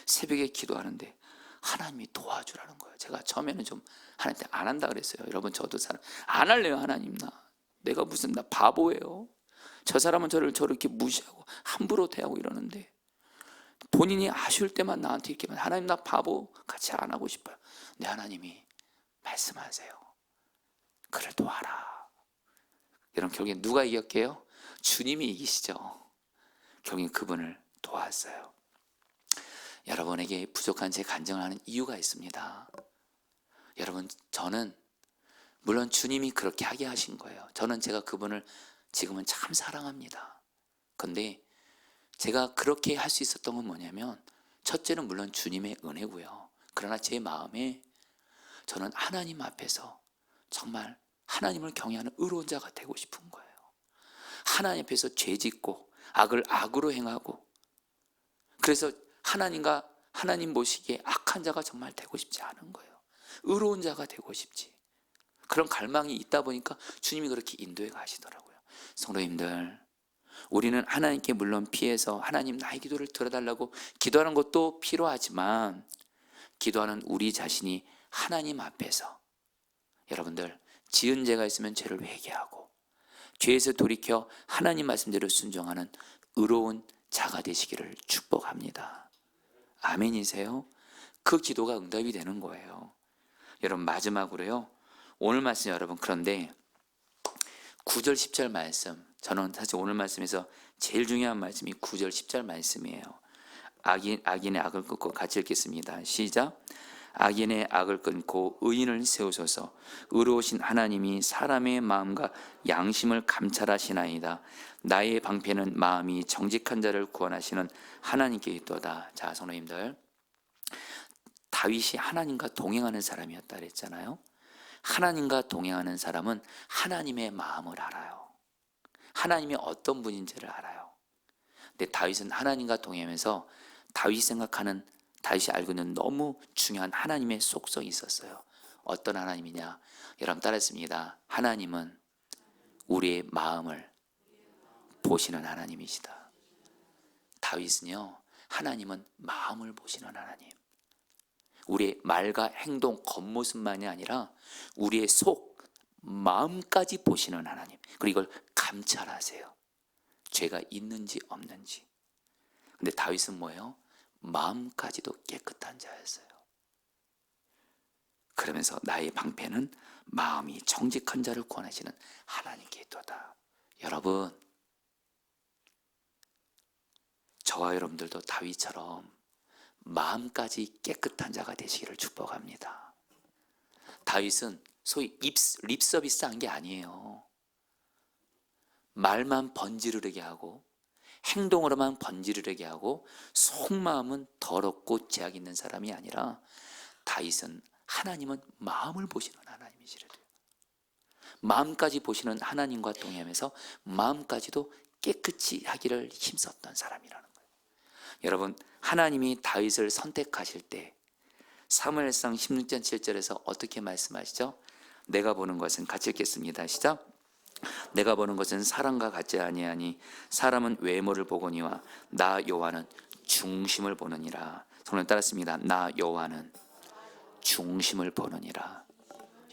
새벽에 기도하는데 하나님이 도와주라는 거예요. 제가 처음에는 좀 하나님한테 안 한다 그랬어요. 여러분 저도 안 할래요. 하나님 내가 무슨 나 바보예요. 저 사람은 저를 저렇게 무시하고 함부로 대하고 이러는데 본인이 아쉬울 때만 나한테 이렇게 하나님 나 바보 같이 안 하고 싶어요. 근데 하나님이 말씀하세요. 그를 도와라. 여러분 결국엔 누가 이겼게요? 주님이 이기시죠. 결국엔 그분을 도왔어요. 여러분에게 부족한 제 간증을 하는 이유가 있습니다. 여러분 저는 물론 주님이 그렇게 하게 하신 거예요. 저는 제가 그분을 지금은 참 사랑합니다. 근데 제가 그렇게 할 수 있었던 건 뭐냐면 첫째는 물론 주님의 은혜고요. 그러나 제 마음에 저는 하나님 앞에서 정말 하나님을 경외하는 의로운 자가 되고 싶은 거예요. 하나님 앞에서 죄 짓고 악을 악으로 행하고 그래서 하나님과 하나님 보시기에 악한 자가 정말 되고 싶지 않은 거예요. 의로운 자가 되고 싶지. 그런 갈망이 있다 보니까 주님이 그렇게 인도해 가시더라고요. 성도님들, 우리는 하나님께 물론 피해서 하나님 나의 기도를 들어달라고 기도하는 것도 필요하지만 기도하는 우리 자신이 하나님 앞에서 여러분들 지은 죄가 있으면 죄를 회개하고 죄에서 돌이켜 하나님 말씀대로 순종하는 의로운 자가 되시기를 축복합니다. 아멘이세요? 그 기도가 응답이 되는 거예요. 여러분 마지막으로요, 오늘 말씀 여러분 그런데 9절 10절 말씀, 저는 사실 오늘 말씀에서 제일 중요한 말씀이 9절 10절 말씀이에요. 악인의 악을 끊고 같이 읽겠습니다. 시작. 악인의 악을 끊고 의인을 세우소서. 의로우신 하나님이 사람의 마음과 양심을 감찰하시나이다. 나의 방패는 마음이 정직한 자를 구원하시는 하나님께 있도다. 자, 성도님들, 다윗이 하나님과 동행하는 사람이었다 그랬잖아요. 하나님과 동행하는 사람은 하나님의 마음을 알아요. 하나님이 어떤 분인지를 알아요. 근데 다윗은 하나님과 동행하면서 다윗이 생각하는, 다윗이 알고 있는 너무 중요한 하나님의 속성이 있었어요. 어떤 하나님이냐? 여러분 따라했습니다. 하나님은 우리의 마음을 보시는 하나님이시다. 다윗은요, 하나님은 마음을 보시는 하나님. 우리의 말과 행동, 겉모습만이 아니라 우리의 속, 마음까지 보시는 하나님. 그리고 이걸 감찰하세요. 죄가 있는지 없는지. 근데 다윗은 뭐예요? 마음까지도 깨끗한 자였어요. 그러면서 나의 방패는 마음이 정직한 자를 구원하시는 하나님께 있도다. 여러분, 저와 여러분들도 다윗처럼 마음까지 깨끗한 자가 되시기를 축복합니다. 다윗은 소위 립 서비스 한 게 아니에요. 말만 번지르르게 하고 행동으로만 번지르르게 하고 속마음은 더럽고 죄악 있는 사람이 아니라 다윗은 하나님은 마음을 보시는 하나님이시래요. 마음까지 보시는 하나님과 동행하면서 마음까지도 깨끗이 하기를 힘썼던 사람이라는 거예요. 여러분, 하나님이 다윗을 선택하실 때 사무엘상 16장 7절에서 어떻게 말씀하시죠? 내가 보는 것은, 같이 읽겠습니다. 시작. 내가 보는 것은 사람과 같지 아니하니 사람은 외모를 보거니와 나 여호와는 중심을 보느니라. 성령 따랐습니다. 나 여호와는 중심을 보느니라.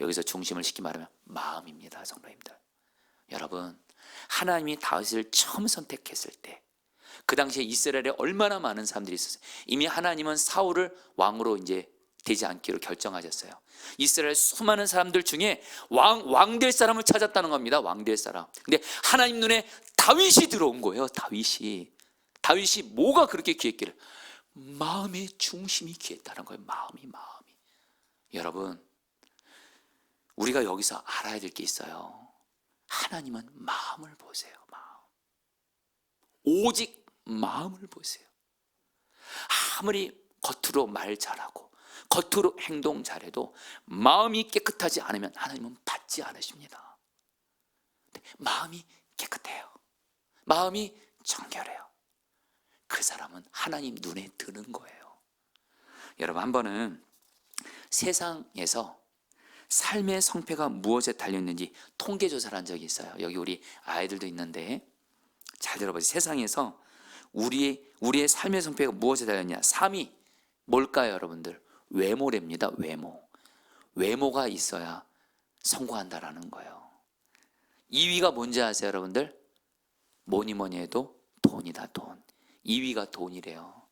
여기서 중심을 쉽게 말하면 마음입니다. 성도님들, 여러분, 하나님이 다윗을 처음 선택했을 때 그 당시에 이스라엘에 얼마나 많은 사람들이 있었어요. 이미 하나님은 사울을 왕으로 이제 되지 않기로 결정하셨어요. 이스라엘 수많은 사람들 중에 왕 될 사람을 찾았다는 겁니다. 왕 될 사람. 근데 하나님 눈에 다윗이 들어온 거예요. 다윗이 뭐가 그렇게 귀했기를? 마음의 중심이 귀했다는 거예요. 마음이. 여러분, 우리가 여기서 알아야 될 게 있어요. 하나님은 마음을 보세요. 오직 마음을 보세요. 아무리 겉으로 말 잘하고 겉으로 행동 잘해도 마음이 깨끗하지 않으면 하나님은 받지 않으십니다. 마음이 깨끗해요. 마음이 정결해요. 그 사람은 하나님 눈에 드는 거예요. 여러분, 한 번은 세상에서 삶의 성패가 무엇에 달려있는지 통계조사를 한 적이 있어요. 여기 우리 아이들도 있는데 잘 들어보세요. 세상에서 우리의 삶의 성패가 무엇에 달렸냐? 3위 뭘까요, 여러분들? 외모랍니다. 외모가 있어야 성공한다라는 거예요. 2위가 뭔지 아세요, 여러분들? 뭐니 해도 돈이다, 돈. 2위가 돈이래요.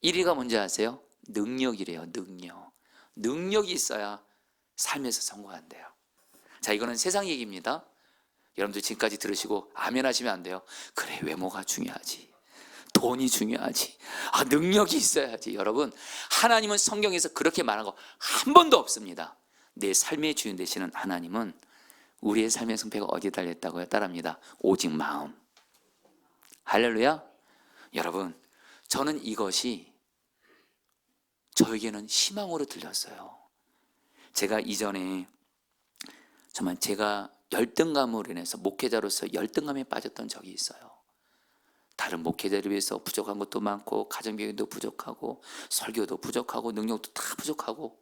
1위가 뭔지 아세요? 능력이래요. 능력이 있어야 삶에서 성공한대요. 자, 이거는 세상 얘기입니다. 여러분들 지금까지 들으시고 아멘 하시면 안 돼요. 그래, 외모가 중요하지, 돈이 중요하지, 능력이 있어야지. 여러분, 하나님은 성경에서 그렇게 말한 거 한 번도 없습니다. 내 삶의 주인 되시는 하나님은 우리의 삶의 성패가 어디에 달렸다고요? 따라합니다. 오직 마음. 할렐루야. 여러분, 저는 이것이 저에게는 희망으로 들렸어요. 제가 이전에 정말 제가 열등감으로 인해서 목회자로서 열등감에 빠졌던 적이 있어요. 다른 목회자를 위해서 부족한 것도 많고 가정교육도 부족하고 설교도 부족하고 능력도 다 부족하고,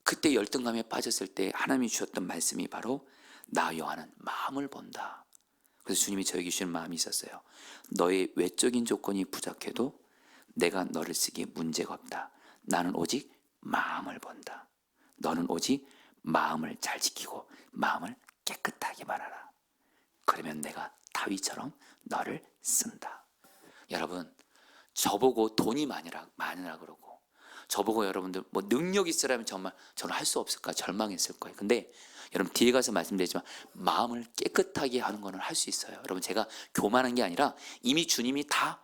그때 열등감에 빠졌을 때 하나님이 주셨던 말씀이 바로 나 요한은 마음을 본다. 그래서 주님이 저에게 주신 마음이 있었어요. 너의 외적인 조건이 부족해도 내가 너를 쓰기에 문제가 없다. 나는 오직 마음을 본다. 너는 오직 마음을 잘 지키고 마음을 깨끗하게 말하라. 그러면 내가 다윗처럼 너를 쓴다. 여러분, 저보고 돈이 많으라 그러고, 저보고 여러분들 뭐 능력 있으라면 정말 저는 할 수 없을까 절망했을 거예요. 근데 여러분, 뒤에 가서 말씀드리지만 마음을 깨끗하게 하는 거는 할 수 있어요. 여러분, 제가 교만한 게 아니라 이미 주님이 다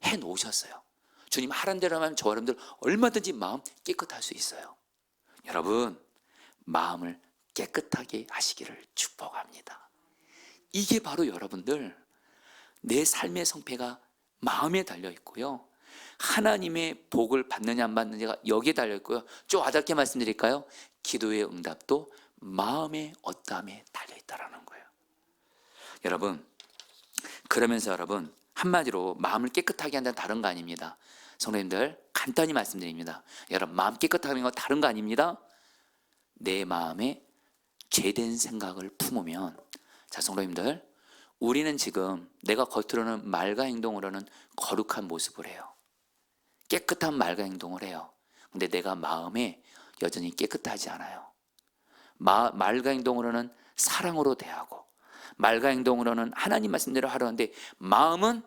해놓으셨어요. 주님 하란 대로 하면 저 여러분들 얼마든지 마음 깨끗할 수 있어요. 여러분, 마음을 깨끗하게 하시기를 축복합니다. 이게 바로 여러분들 내 삶의 성패가 마음에 달려 있고요, 하나님의 복을 받느냐 안 받느냐가 여기에 달려 있고요, 좀 와닿게 말씀드릴까요? 기도의 응답도 마음의 어떠함에 달려 있다라는 거예요. 여러분, 그러면서 여러분, 한마디로 마음을 깨끗하게 한다는 다른 거 아닙니다. 성도님들, 간단히 말씀드립니다. 여러분, 마음 깨끗하게 하는 거 다른 거 아닙니다. 내 마음에 죄된 생각을 품으면, 자, 성도님들, 우리는 지금 내가 겉으로는 말과 행동으로는 거룩한 모습을 해요. 깨끗한 말과 행동을 해요. 근데 내가 마음에 여전히 깨끗하지 않아요. 말과 행동으로는 사랑으로 대하고, 말과 행동으로는 하나님 말씀대로 하려는데 마음은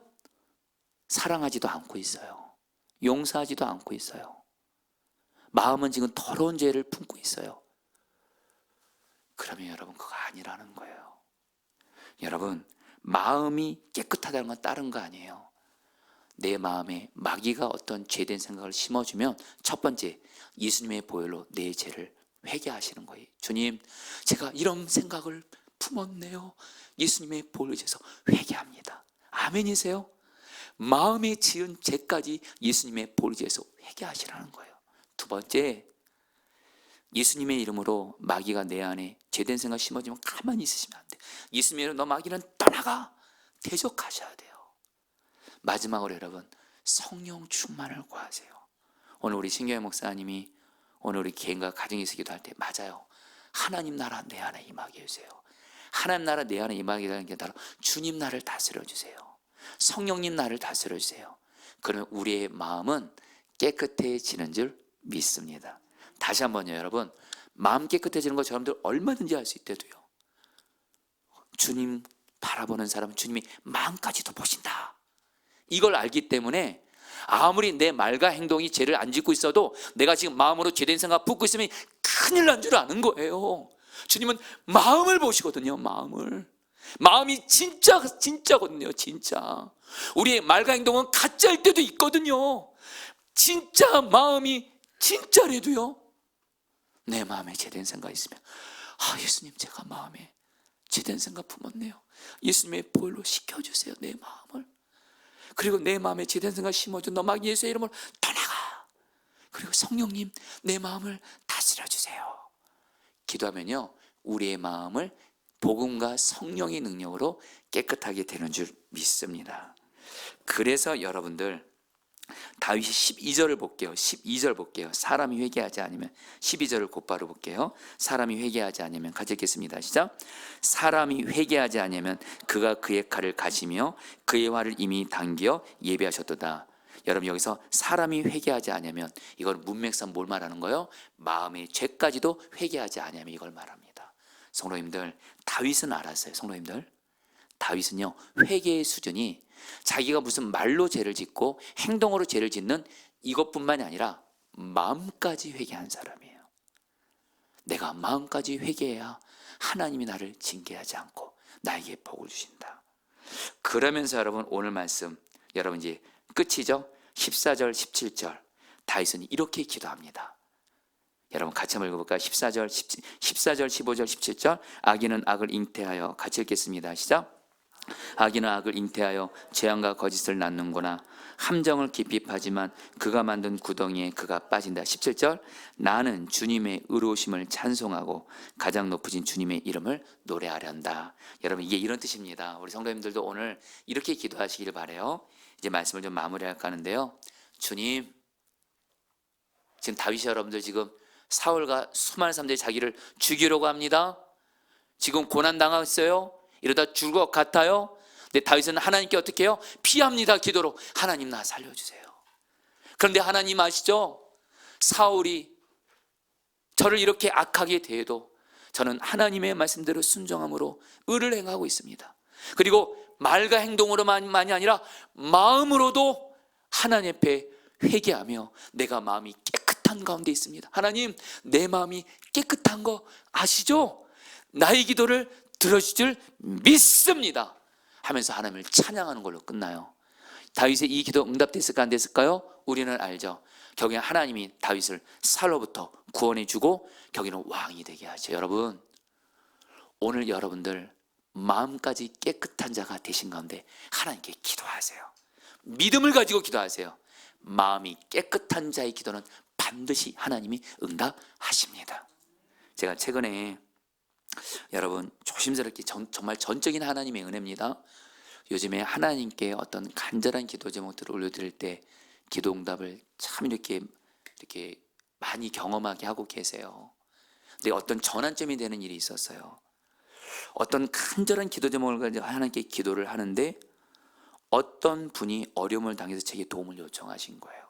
사랑하지도 않고 있어요. 용서하지도 않고 있어요. 마음은 지금 더러운 죄를 품고 있어요. 그러면 여러분, 그거 아니라는 거예요. 여러분, 마음이 깨끗하다는 건 다른 거 아니에요. 내 마음에 마귀가 어떤 죄된 생각을 심어주면 첫 번째, 예수님의 보혈로 내 죄를 회개하시는 거예요. 주님, 제가 이런 생각을 품었네요. 예수님의 보혈로 인해서 회개합니다. 아멘이세요? 마음에 지은 죄까지 예수님의 보혈로 인해서 회개하시라는 거예요. 두 번째, 예수님의 이름으로 마귀가 내 안에 죄된 생각 심어지면 가만히 있으시면 안 돼. 예수님의 이름으로 너 마귀는 떠나가, 대적하셔야 돼요. 마지막으로 여러분, 성령 충만을 구하세요. 오늘 우리 신경영 목사님이 오늘 우리 개인과 가정에 있어 기도할 때, 맞아요, 하나님 나라 내 안에 임하게 해주세요. 하나님 나라 내 안에 임하게 하는 게 바로 주님 나를 다스려 주세요. 성령님 나를 다스려 주세요. 그러면 우리의 마음은 깨끗해지는 줄 믿습니다. 다시 한번요, 여러분, 마음 깨끗해지는 거 여러분들 얼마든지 할 수 있대도요, 주님 바라보는 사람은 주님이 마음까지도 보신다. 이걸 알기 때문에 아무리 내 말과 행동이 죄를 안 짓고 있어도 내가 지금 마음으로 죄된 생각 품고 있으면 큰일 난 줄 아는 거예요. 주님은 마음을 보시거든요. 마음이 진짜거든요. 진짜. 우리의 말과 행동은 가짜일 때도 있거든요. 진짜 마음이 진짜래도요, 내 마음에 죄된 생각이 있으면 예수님, 제가 마음에 죄된 생각 품었네요. 예수님의 보혈로 씻겨주세요, 내 마음을. 그리고 내 마음에 죄된 생각 심어준 너 막 예수의 이름으로 떠나가. 그리고 성령님, 내 마음을 다스려 주세요. 기도하면요, 우리의 마음을 복음과 성령의 능력으로 깨끗하게 되는 줄 믿습니다. 그래서 여러분들, 다윗이 12절을 볼게요. 12절 볼게요. 사람이 회개하지 않으면, 12절을 곧바로 볼게요. 사람이 회개하지 않으면, 같이 읽겠습니다. 시작. 사람이 회개하지 않으면 그가 그의 칼을 가시며 그의 활을 이미 당겨 예비하셨도다. 여러분, 여기서 사람이 회개하지 않으면, 이걸 문맥상 뭘 말하는 거예요? 마음의 죄까지도 회개하지 않으면 이걸 말합니다. 성도님들, 다윗은 알았어요. 성도님들, 다윗은요, 회개의 수준이 자기가 무슨 말로 죄를 짓고 행동으로 죄를 짓는 이것뿐만이 아니라 마음까지 회개한 사람이에요. 내가 마음까지 회개해야 하나님이 나를 징계하지 않고 나에게 복을 주신다. 그러면서 여러분, 오늘 말씀 여러분 이제 끝이죠. 14절 17절 다윗은 이렇게 기도합니다. 여러분 같이 한번 읽어볼까요? 14절 15절 17절 악인은 악을 잉태하여, 같이 읽겠습니다. 시작. 악인은 악을 잉태하여 재앙과 거짓을 낳는구나. 함정을 깊이 파지만 그가 만든 구덩이에 그가 빠진다. 17절 나는 주님의 의로우심을 찬송하고 가장 높으신 주님의 이름을 노래하련다. 여러분, 이게 이런 뜻입니다. 우리 성도님들도 오늘 이렇게 기도하시길 바라요. 이제 말씀을 좀 마무리할까 하는데요, 주님, 지금 다윗이 여러분들 지금 사울과 수많은 사람들이 자기를 죽이려고 합니다. 지금 고난당했어요. 이러다 죽을 것 같아요. 근데 다윗은 하나님께 어떻게 해요? 피합니다. 기도로. 하나님, 나 살려주세요. 그런데 하나님 아시죠? 사울이 저를 이렇게 악하게 대해도 저는 하나님의 말씀대로 순종함으로 의를 행하고 있습니다. 그리고 말과 행동으로만이 아니라 마음으로도 하나님 앞에 회개하며 내가 마음이 깨끗한 가운데 있습니다. 하나님, 내 마음이 깨끗한 거 아시죠? 나의 기도를 들어주실 줄 믿습니다 하면서 하나님을 찬양하는 걸로 끝나요. 다윗의 이 기도 응답됐을까 안 됐을까요? 우리는 알죠. 결국에 하나님이 다윗을 사울로부터 구원해 주고 결국에는 왕이 되게 하죠. 여러분, 오늘 여러분들 마음까지 깨끗한 자가 되신 가운데 하나님께 기도하세요. 믿음을 가지고 기도하세요. 마음이 깨끗한 자의 기도는 반드시 하나님이 응답하십니다. 제가 최근에 여러분 조심스럽게 정말 전적인 하나님의 은혜입니다. 요즘에 하나님께 어떤 간절한 기도 제목들을 올려드릴 때 기도 응답을 참 이렇게 많이 경험하게 하고 계세요. 근데 어떤 전환점이 되는 일이 있었어요. 어떤 간절한 기도 제목을 가지고 하나님께 기도를 하는데 어떤 분이 어려움을 당해서 제게 도움을 요청하신 거예요.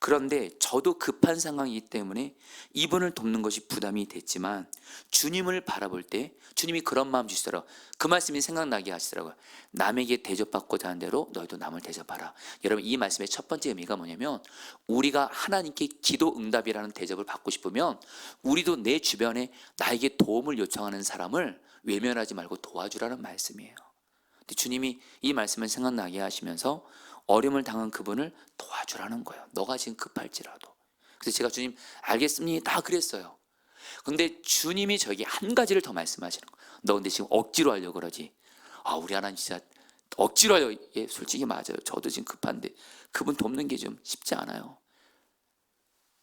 그런데 저도 급한 상황이기 때문에 이분을 돕는 것이 부담이 됐지만 주님을 바라볼 때 주님이 그런 마음 주시더라고요. 그 말씀이 생각나게 하시더라고요. 남에게 대접받고자 하는 대로 너희도 남을 대접하라. 여러분, 이 말씀의 첫 번째 의미가 뭐냐면 우리가 하나님께 기도 응답이라는 대접을 받고 싶으면 우리도 내 주변에 나에게 도움을 요청하는 사람을 외면하지 말고 도와주라는 말씀이에요. 근데 주님이 이 말씀을 생각나게 하시면서 어려움을 당한 그분을 도와주라는 거예요. 너가 지금 급할지라도. 그래서 제가 주님 알겠습니다 그랬어요. 근데 주님이 저에게 한 가지를 더 말씀하시는 거예요. 너 근데 지금 억지로 하려고 그러지. 우리 하나님 진짜 억지로 하려고. 예, 솔직히 맞아요. 저도 지금 급한데 그분 돕는 게 좀 쉽지 않아요.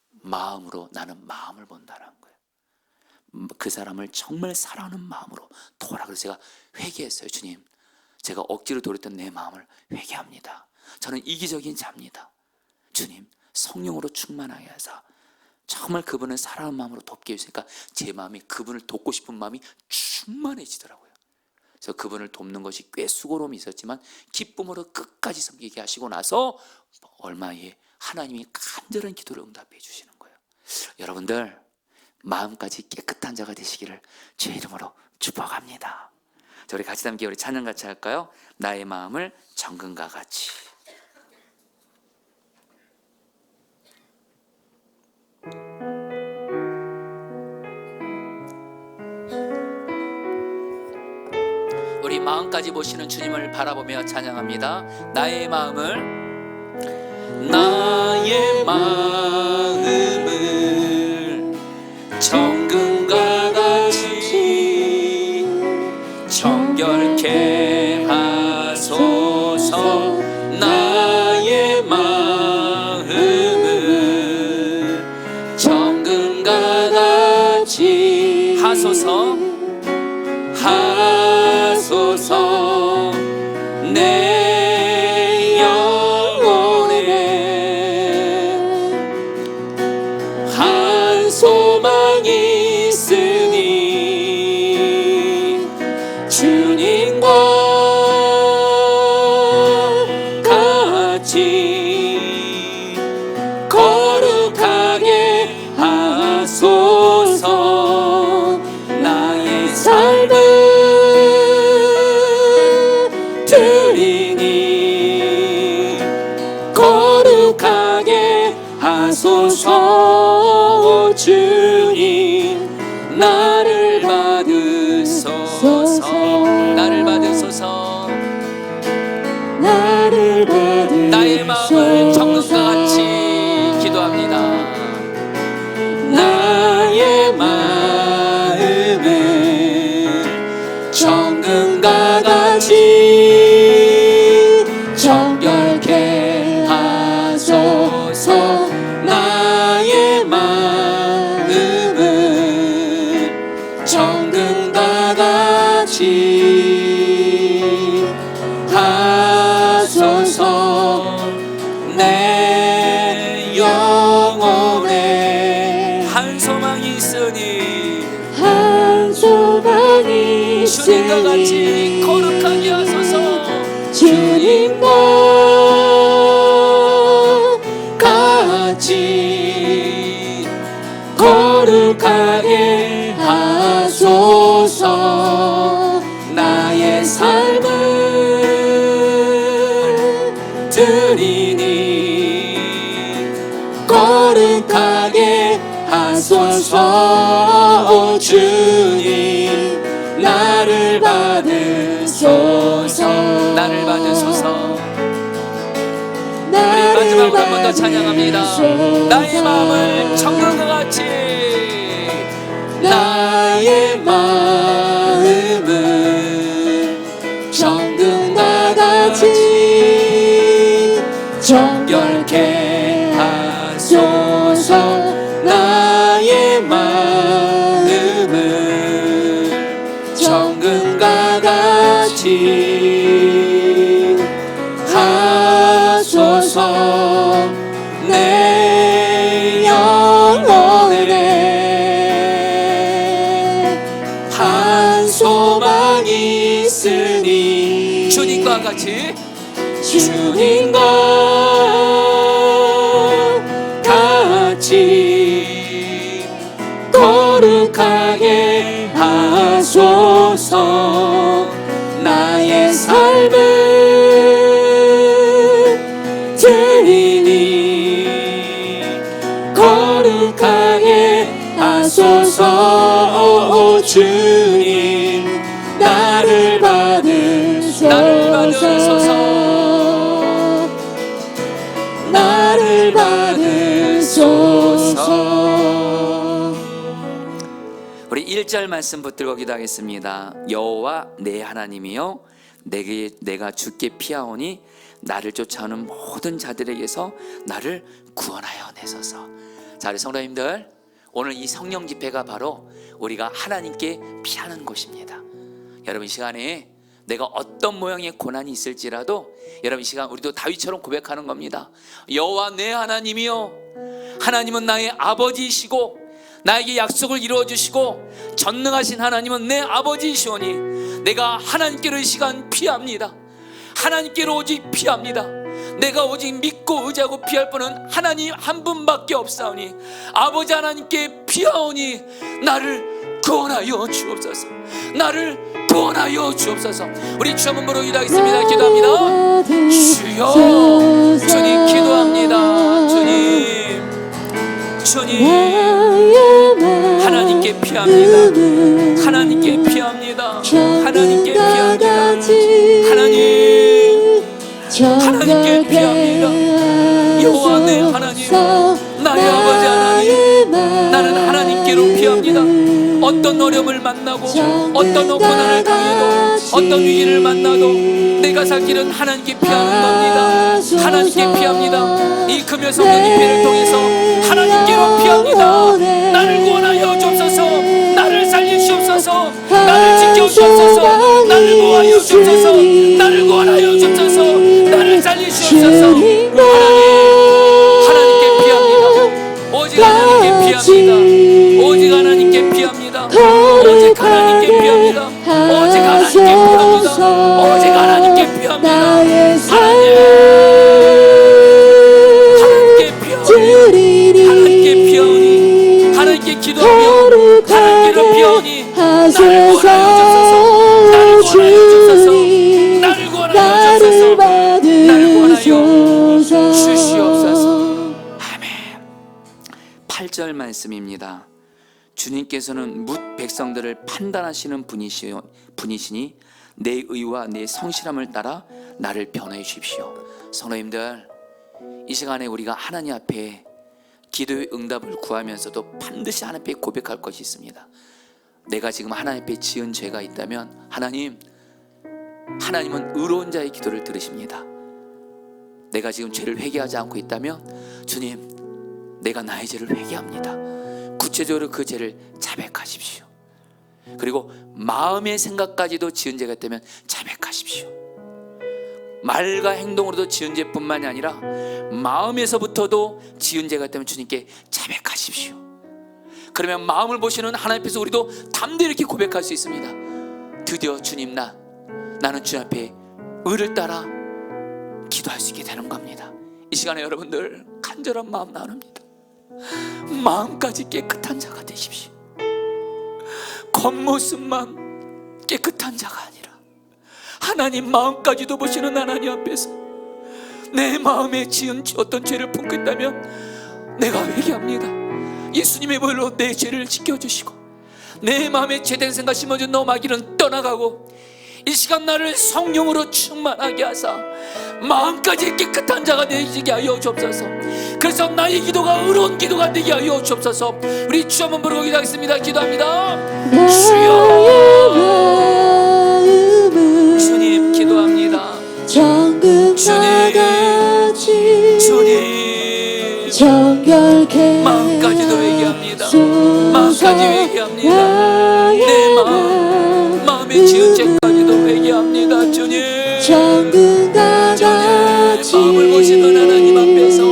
마음으로, 나는 마음을 본다는 거예요. 그 사람을 정말 사랑하는 마음으로 도와라. 그래서 제가 회개했어요. 주님, 제가 억지로 돌렸던 내 마음을 회개합니다. 저는 이기적인 자입니다. 주님, 성령으로 충만하게 하사 정말 그분을 사랑하는 마음으로 돕게 해주시니까 제 마음이 그분을 돕고 싶은 마음이 충만해지더라고요. 그래서 그분을 돕는 것이 꽤 수고로움이 있었지만 기쁨으로 끝까지 섬기게 하시고 나서 얼마에 하나님이 간절한 기도를 응답해 주시는 거예요. 여러분들, 마음까지 깨끗한 자가 되시기를 주의 이름으로 축복합니다. 자, 우리 같이 함께 우리 찬양 같이 할까요? 나의 마음을 정금과 같이. 마음까지 보시는 주님을 바라보며 찬양합니다. 나의 마음을 정금과 같이 정결케 하소서. 나의 마음을 정금과 같이 하소서. 내 영혼에 한 소망이 있으니 주님과 같이 거룩하게 하소서. 나의 삶을 드리니 거룩하게 하소서. 주님 나를 받으소서. 나를 받으소서. 나의 마음을 정금과 같이 기도합니다. 나의 마음을 정금과 같이 정결케 하소서. 나의 마음을 정금과 같이 하소서. 내 영혼에 한 소망이 있으니 주님과 같이 거룩하게 하소서. 주님과 같이 거룩하게 하소서. 나의 삶을 드리니 거룩하게 하소서. 주님 나를 받으소서. 나를 받으소서. 우리 마지막으로 한 번 더 찬양합니다. 나의 마음을 정금과 같이 나의 마음을 정금과 같이 정결케 하소서. 나의 마음을 정금과 같이 하소서. 내 영혼에 한 소망이 있으니 주님과 같이 거룩하게 하소서. 나의 삶을 드리니 거룩하게 하소서. 주님 나를 받으소서. 나를 받으소서. 우리 1절 말씀 붙들고 기도하겠습니다. 여호와 내 하나님이여 내가 주께 피하오니 나를 쫓아오는 모든 자들에게서 나를 구원하여 내소서. 자, 우리 성도님들, 오늘 이 성령 집회가 바로 우리가 하나님께 피하는 곳입니다. 여러분, 이 시간에 내가 어떤 모양의 고난이 있을지라도 여러분, 이 시간 우리도 다윗처럼 고백하는 겁니다. 여호와 내 하나님이여, 하나님은 나의 아버지이시고 나에게 약속을 이루어주시고 전능하신 하나님은 내 아버지이시오니 내가 하나님께로 이 시간 피합니다. 하나님께로 오직 피합니다. 내가 오직 믿고 의지하고 피할 분은 하나님 한 분밖에 없사오니 아버지 하나님께 피하오니 나를 구원하여 주옵소서. 나를 구원하여 주옵소서. 우리 주 한번 부르고 기도하겠습니다. 기도합니다. 주여, 주님 기도합니다. 주님 하나님께 피합니다. 하나님께 피합니다. 하나님께 피합니다. 하나님께 피합니다. 여호와 내 하나님, 나의 아버지 하나님, 나는 하나님께로 피합니다. 어떤 어려움을 만나고 어떤 고난을 당해도 어떤 위기를 만나도 내가 살 길은 하나님께 피하는 겁니다. 하나님께 피합니다. 이 금요 성령 집회를 통해서 하나님께로 피합니다. 나를 구원하여 주옵소서. 나를 살리시옵소서. 나를 지켜주옵소서. 나를 구하여 주옵소서. 나를 구원하여 주옵소서. 나를 살리시옵소서. 하나님께 피합니다. 오직 하나님께 피합니다. 오직 하나님께 피합니다. 오직 하나님께 피합니다. 오직 하나님께 피합니다. 오직 하나님께 피합니다. 하나님께 피하오니, 하나님께 피하오니, 하나님께 기도하며 하나님께로 피하오니, 나를 구원하여 주옵소서. 나를 구원하여 주옵소서. 나를 구원하여 주옵소서. 나를 구원하여 주시옵소서. 아멘. 8절 말씀입니다. 주님께서는 뭇 백성들을 판단하시는 분이시니 내 의와 내 성실함을 따라 나를 변호해 주십시오. 성도님들, 이 시간에 우리가 하나님 앞에 기도의 응답을 구하면서도 반드시 하나님 앞에 고백할 것이 있습니다. 내가 지금 하나님 앞에 지은 죄가 있다면 하나님은 의로운 자의 기도를 들으십니다. 내가 지금 죄를 회개하지 않고 있다면 주님, 내가 나의 죄를 회개합니다. 구체적으로 그 죄를 자백하십시오. 그리고 마음의 생각까지도 지은 죄가 있다면 자백하십시오. 말과 행동으로도 지은 죄뿐만이 아니라 마음에서부터도 지은 죄가 있다면 주님께 자백하십시오. 그러면 마음을 보시는 하나님 앞에서 우리도 담대히 이렇게 고백할 수 있습니다. 드디어 주님, 나는 주님 앞에 의를 따라 기도할 수 있게 되는 겁니다. 이 시간에 여러분들 간절한 마음 나눕니다. 마음까지 깨끗한 자가 되십시오. 겉모습만 깨끗한 자가 아니라 하나님 마음까지도 보시는 하나님 앞에서 내 마음에 지은 어떤 죄를 품고 있다면 내가 회개합니다. 예수님의 보혈로 내 죄를 지켜주시고 내 마음에 죄된 생각 심어준 노마귀는 떠나가고 이 시간 나를 성령으로 충만하게 하사 마음까지 깨끗한 자가 되게 하여 주옵소서. 그래서 나의 기도가 의로운 기도가 되게 하여 주옵소서. 우리 주 한번 부르고 기도하겠습니다. 기도합니다. 주여, 주님 기도합니다. 주님, 주님, 마음까지도 회개합니다. 마음까지 회개합니다. 내 마음에 지은 죄까지도 회개합니다. 주님, 마음을 보시는 하나님 앞에서,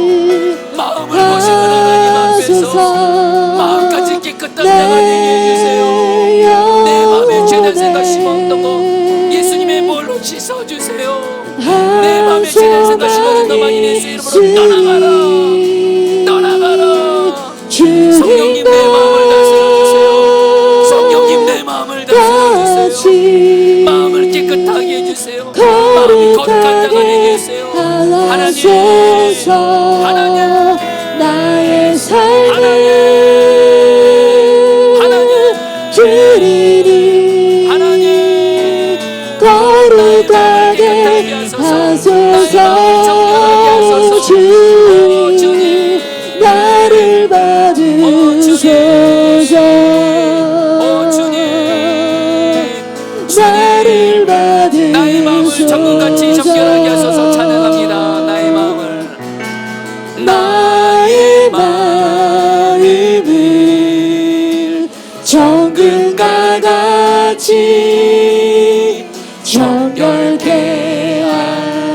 마음을 보시는 하나님 앞에서 마음까지 깨끗한 자가 되게 해주세요. 내 마음에 죄된 생각 심었던 거 예수님의 볼로 씻어주세요. 내 마음에 죄된 생각 심어준 너만 예수 이름으로 떠나가라. 성령님 내 마음을 다스려주세요. 성령님 내 마음을 다스려주세요. 마음을 깨끗하게 해주세요. 마음이 거룩한 자가 되게 해주세요. 하나님, 하나님, 나의 삶을 주리니 하나님 거룩하게 하소서. 주님 나를 받으소서. 나를 받으소서. 나의 마음을 정금같이 정결하게 하소서. 찬양합니다. 나의 마음을 정금과 같이 정결케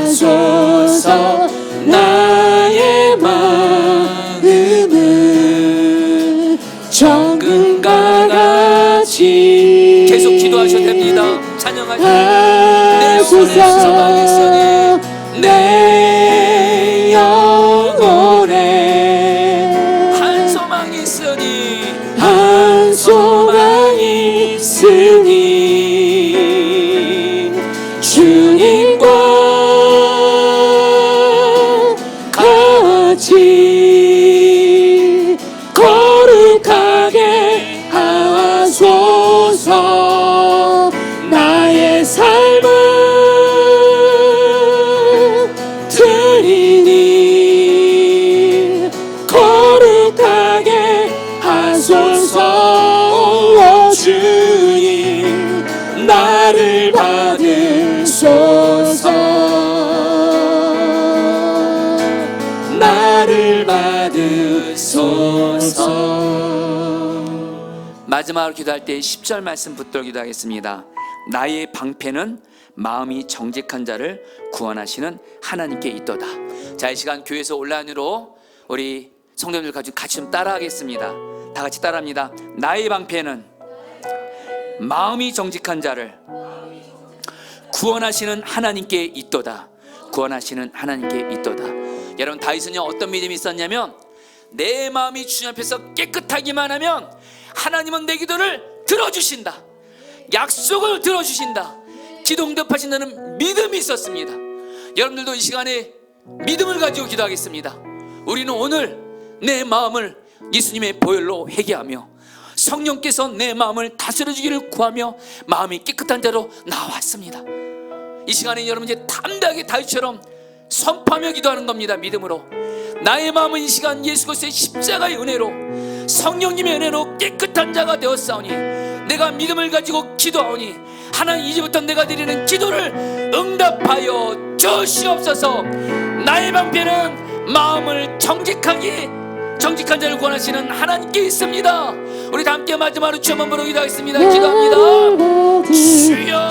하소서. 나의 마음을 정금과 같이 계속 기도하셔도 됩니다. 찬양하시고 내 소망이 있으니 내 영혼에 한 소망이 있으니 한 소망이 있으니 주님과 같이 거룩하게 하소서. 나의 삶을 받으소서. 마지막으로 기도할 때 10절 말씀 붙들어 기도하겠습니다. 나의 방패는 마음이 정직한 자를 구원하시는 하나님께 있도다. 자, 이 시간 교회에서 온라인으로 우리 성도님들 같이 좀 따라하겠습니다. 다 같이 따라합니다. 나의 방패는 마음이 정직한 자를 구원하시는 하나님께 있도다. 구원하시는 하나님께 있도다. 여러분, 다윗은요 어떤 믿음이 있었냐면, 내 마음이 주님 앞에서 깨끗하기만 하면 하나님은 내 기도를 들어주신다. 약속을 들어주신다. 기도 응답하신다는 믿음이 있었습니다. 여러분들도 이 시간에 믿음을 가지고 기도하겠습니다. 우리는 오늘 내 마음을 예수님의 보혈로 회개하며 성령께서 내 마음을 다스려 주기를 구하며 마음이 깨끗한 자로 나왔습니다. 이 시간에 여러분 이제 담대하게 다윗처럼 선포하며 기도하는 겁니다. 믿음으로 나의 마음은 이 시간 예수 그리스도의 십자가의 은혜로 성령님의 은혜로 깨끗한 자가 되었사오니 내가 믿음을 가지고 기도하오니 하나님 이제부터 내가 드리는 기도를 응답하여 주시옵소서. 나의 방패는 마음을 정직한 자를 구원하시는 하나님께 있습니다. 우리 다 함께 마지막으로 주여 한번 부르기도 하겠습니다. 기도합니다. 주여